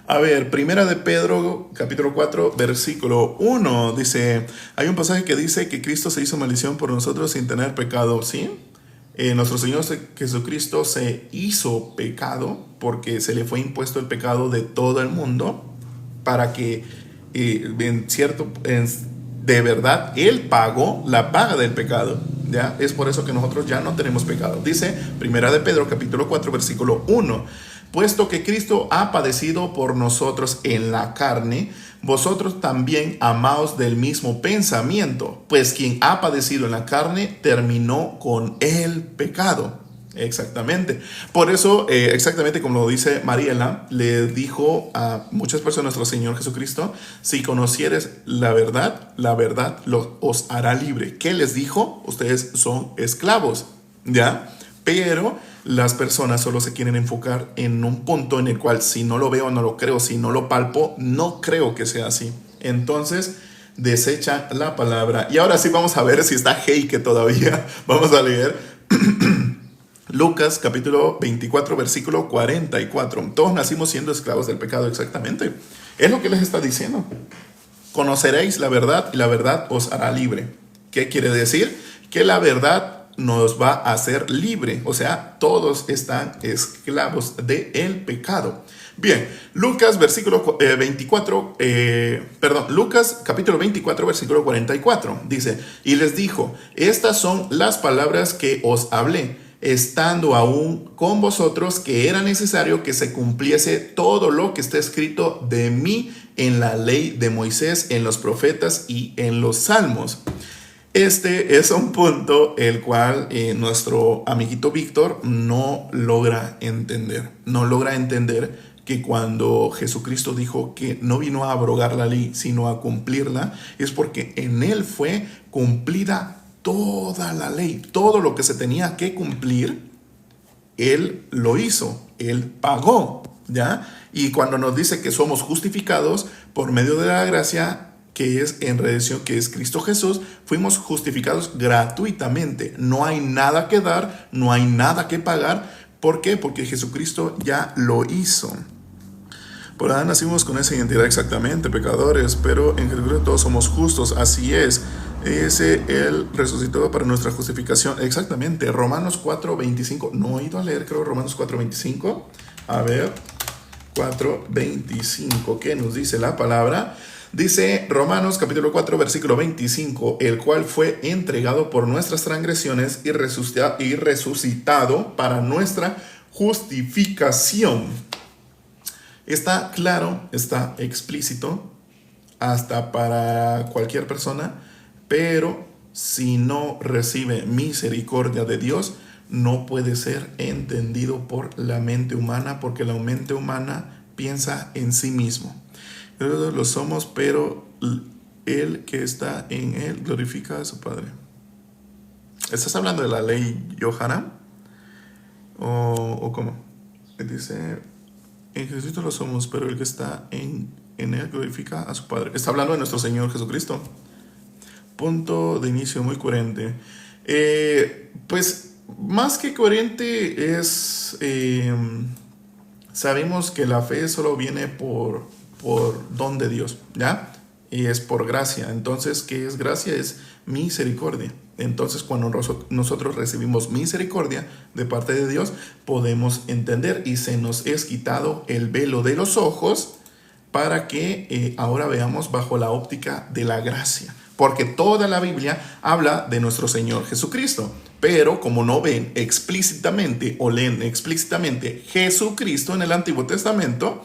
A ver, Primera de Pedro, capítulo 4, versículo 1, dice, hay un pasaje que dice que Cristo se hizo maldición por nosotros sin tener pecado, ¿sí? Nuestro Señor Jesucristo se hizo pecado porque se le fue impuesto el pecado de todo el mundo para que, de verdad, Él pagó la paga del pecado. ¿Ya? Es por eso que nosotros ya no tenemos pecado. Dice Primera de Pedro, capítulo 4, versículo 1. Puesto que Cristo ha padecido por nosotros en la carne, vosotros también amaos del mismo pensamiento, pues quien ha padecido en la carne terminó con el pecado. Exactamente. Por eso, exactamente como lo dice Mariela, le dijo a muchas personas nuestro Señor Jesucristo, si conocieres la verdad os hará libre. ¿Qué les dijo? Ustedes son esclavos, ¿ya? Pero las personas solo se quieren enfocar en un punto en el cual si no lo veo, no lo creo, si no lo palpo, no creo que sea así. Entonces desecha la palabra. Y ahora sí vamos a ver si está Heike todavía. Vamos a leer Lucas capítulo 24 versículo 44. Todos nacimos siendo esclavos del pecado, exactamente. Es lo que les está diciendo. Conoceréis la verdad y la verdad os hará libre. ¿Qué quiere decir? Que la verdad nos va a hacer libre. O sea, todos están esclavos del pecado. Bien, Lucas Lucas capítulo 24 versículo 44 dice, y les dijo, estas son las palabras que os hablé, estando aún con vosotros, que era necesario que se cumpliese todo lo que está escrito de mí en la ley de Moisés, en los profetas y en los salmos. Este es un punto el cual nuestro amiguito Víctor no logra entender. No logra entender que cuando Jesucristo dijo que no vino a abrogar la ley, sino a cumplirla, es porque en él fue cumplida toda la ley. Todo lo que se tenía que cumplir, él lo hizo, él pagó, ¿ya? Y cuando nos dice que somos justificados por medio de la gracia, que es en redención, que es Cristo Jesús, fuimos justificados gratuitamente. No hay nada que dar, no hay nada que pagar. ¿Por qué? Porque Jesucristo ya lo hizo. Por ahora nacimos con esa identidad exactamente, pecadores, pero en Jesucristo todos somos justos, así es. Ese Él resucitó para nuestra justificación. Exactamente, Romanos 4:25. No he ido a leer, creo, Romanos 4:25. A ver, 4:25. ¿Qué nos dice la palabra? Dice Romanos capítulo 4 versículo 25, el cual fue entregado por nuestras transgresiones y resucitado para nuestra justificación. Está claro, está explícito, hasta para cualquier persona, pero si no recibe misericordia de Dios, no puede ser entendido por la mente humana, porque la mente humana piensa en sí mismo. Lo somos, pero el que está en él glorifica a su Padre. ¿Estás hablando de la ley Yohanan? ¿O cómo? Dice, en Jesucristo lo somos, pero el que está en él glorifica a su Padre. Está hablando de nuestro Señor Jesucristo. Punto de inicio muy coherente. Pues más que coherente es... sabemos que la fe solo viene por don de Dios, ¿ya? Y es por gracia. Entonces, ¿qué es gracia? Es misericordia. Entonces, cuando nosotros recibimos misericordia de parte de Dios, podemos entender y se nos es quitado el velo de los ojos para que ahora veamos bajo la óptica de la gracia. Porque toda la Biblia habla de nuestro Señor Jesucristo. Pero como no ven explícitamente o leen explícitamente Jesucristo en el Antiguo Testamento,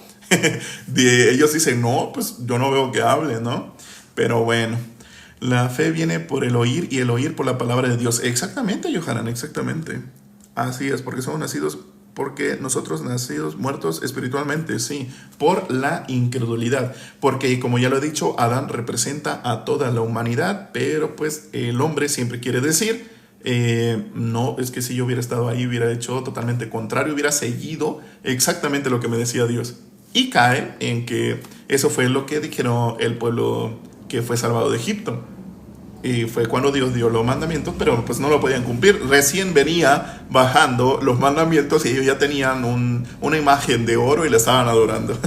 ellos dicen, no, pues yo no veo que hable, ¿no? Pero bueno, la fe viene por el oír y el oír por la palabra de Dios. Exactamente, Yohanan, exactamente. Así es, porque somos nacidos Porque nosotros nacidos muertos espiritualmente, sí, por la incredulidad. Porque como ya lo he dicho, Adán representa a toda la humanidad, pero pues el hombre siempre quiere decir, no, es que si yo hubiera estado ahí, hubiera hecho totalmente contrario, hubiera seguido exactamente lo que me decía Dios. Y cae en que eso fue lo que dijeron el pueblo que fue salvado de Egipto. Y fue cuando Dios dio los mandamientos, pero pues no lo podían cumplir. Recién venía bajando los mandamientos y ellos ya tenían una imagen de oro y la estaban adorando.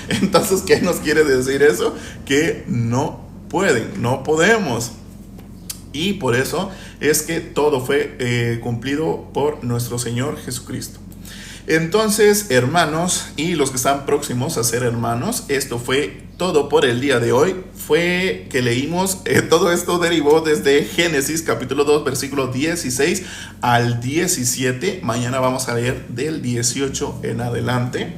Entonces, ¿qué nos quiere decir eso? Que no pueden, no podemos. Y por eso es que todo fue cumplido por nuestro Señor Jesucristo. Entonces, hermanos, y los que están próximos a ser hermanos, esto fue todo por el día de hoy. Fue que leímos, todo esto derivó desde Génesis capítulo 2, versículo 16 al 17. Mañana vamos a leer del 18 en adelante.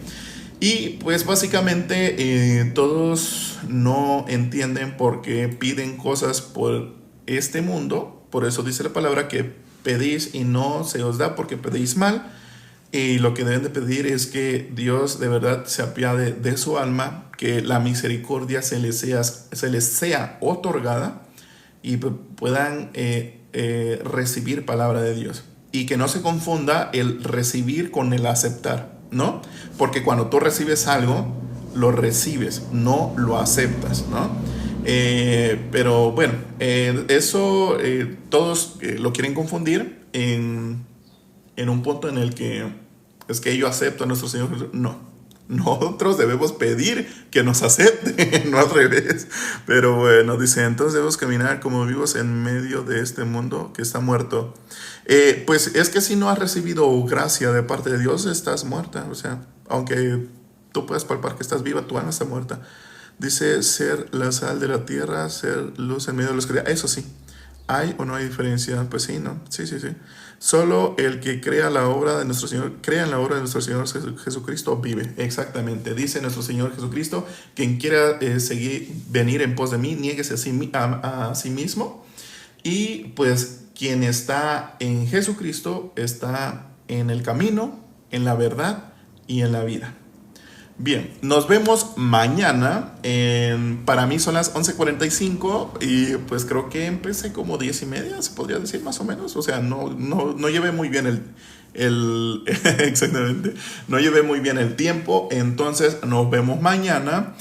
Y pues básicamente todos no entienden por qué piden cosas por este mundo. Por eso dice la palabra que pedís y no se os da porque pedís mal. Y lo que deben de pedir es que Dios de verdad se apiade de su alma, que la misericordia se les sea otorgada y puedan recibir palabra de Dios. Y que no se confunda el recibir con el aceptar, ¿no? Porque cuando tú recibes algo, lo recibes, no lo aceptas, ¿no? Pero bueno, eso todos lo quieren confundir en un punto en el que es que yo acepto a nuestro Señor Jesús. No, nosotros debemos pedir que nos acepte, no al revés. Pero bueno, dice, entonces debemos caminar como vivos en medio de este mundo que está muerto. Pues es que si no has recibido gracia de parte de Dios, estás muerta. O sea, aunque tú puedas palpar que estás viva, tu alma está muerta. Dice, ser la sal de la tierra, ser luz en medio de la oscuridad. Eso sí. ¿Hay o no hay diferencia? Pues sí, ¿no? Sí. Solo el que crea la obra de nuestro Señor, crea en la obra de nuestro Señor Jesucristo, vive. Exactamente. Dice nuestro Señor Jesucristo, quien quiera venir en pos de mí, niéguese a sí mismo. Y pues quien está en Jesucristo está en el camino, en la verdad y en la vida. Bien, nos vemos mañana. Para mí son las 11:45 y pues creo que empecé como 10:30, se podría decir más o menos. O sea, no llevé muy bien exactamente, no llevé muy bien el tiempo. Entonces nos vemos mañana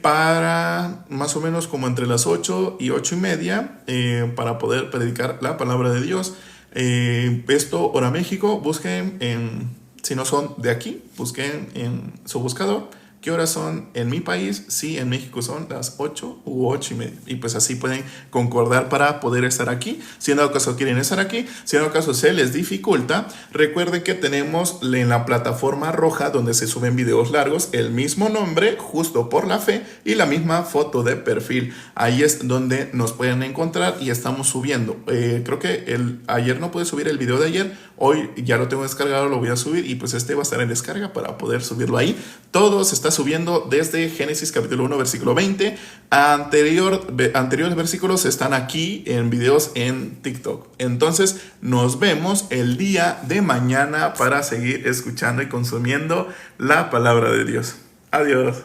para más o menos como entre las 8 y 8:30 para poder predicar la palabra de Dios. Esto, Hora México, busquen si no son de aquí, busquen en su buscador qué horas son en mi país. Si en México son las 8 u 8:30. Y pues así pueden concordar para poder estar aquí. Si en dado caso quieren estar aquí, si en dado caso se les dificulta, recuerden que tenemos en la plataforma roja donde se suben videos largos el mismo nombre, Justo por la Fe, y la misma foto de perfil. Ahí es donde nos pueden encontrar y estamos subiendo. Creo que ayer no pude subir el video de ayer. Hoy ya lo tengo descargado, lo voy a subir y pues este va a estar en descarga para poder subirlo ahí. Todo se está subiendo desde Génesis capítulo 1 versículo 20. Anteriores versículos están aquí en videos en TikTok. Entonces nos vemos el día de mañana para seguir escuchando y consumiendo la palabra de Dios. Adiós.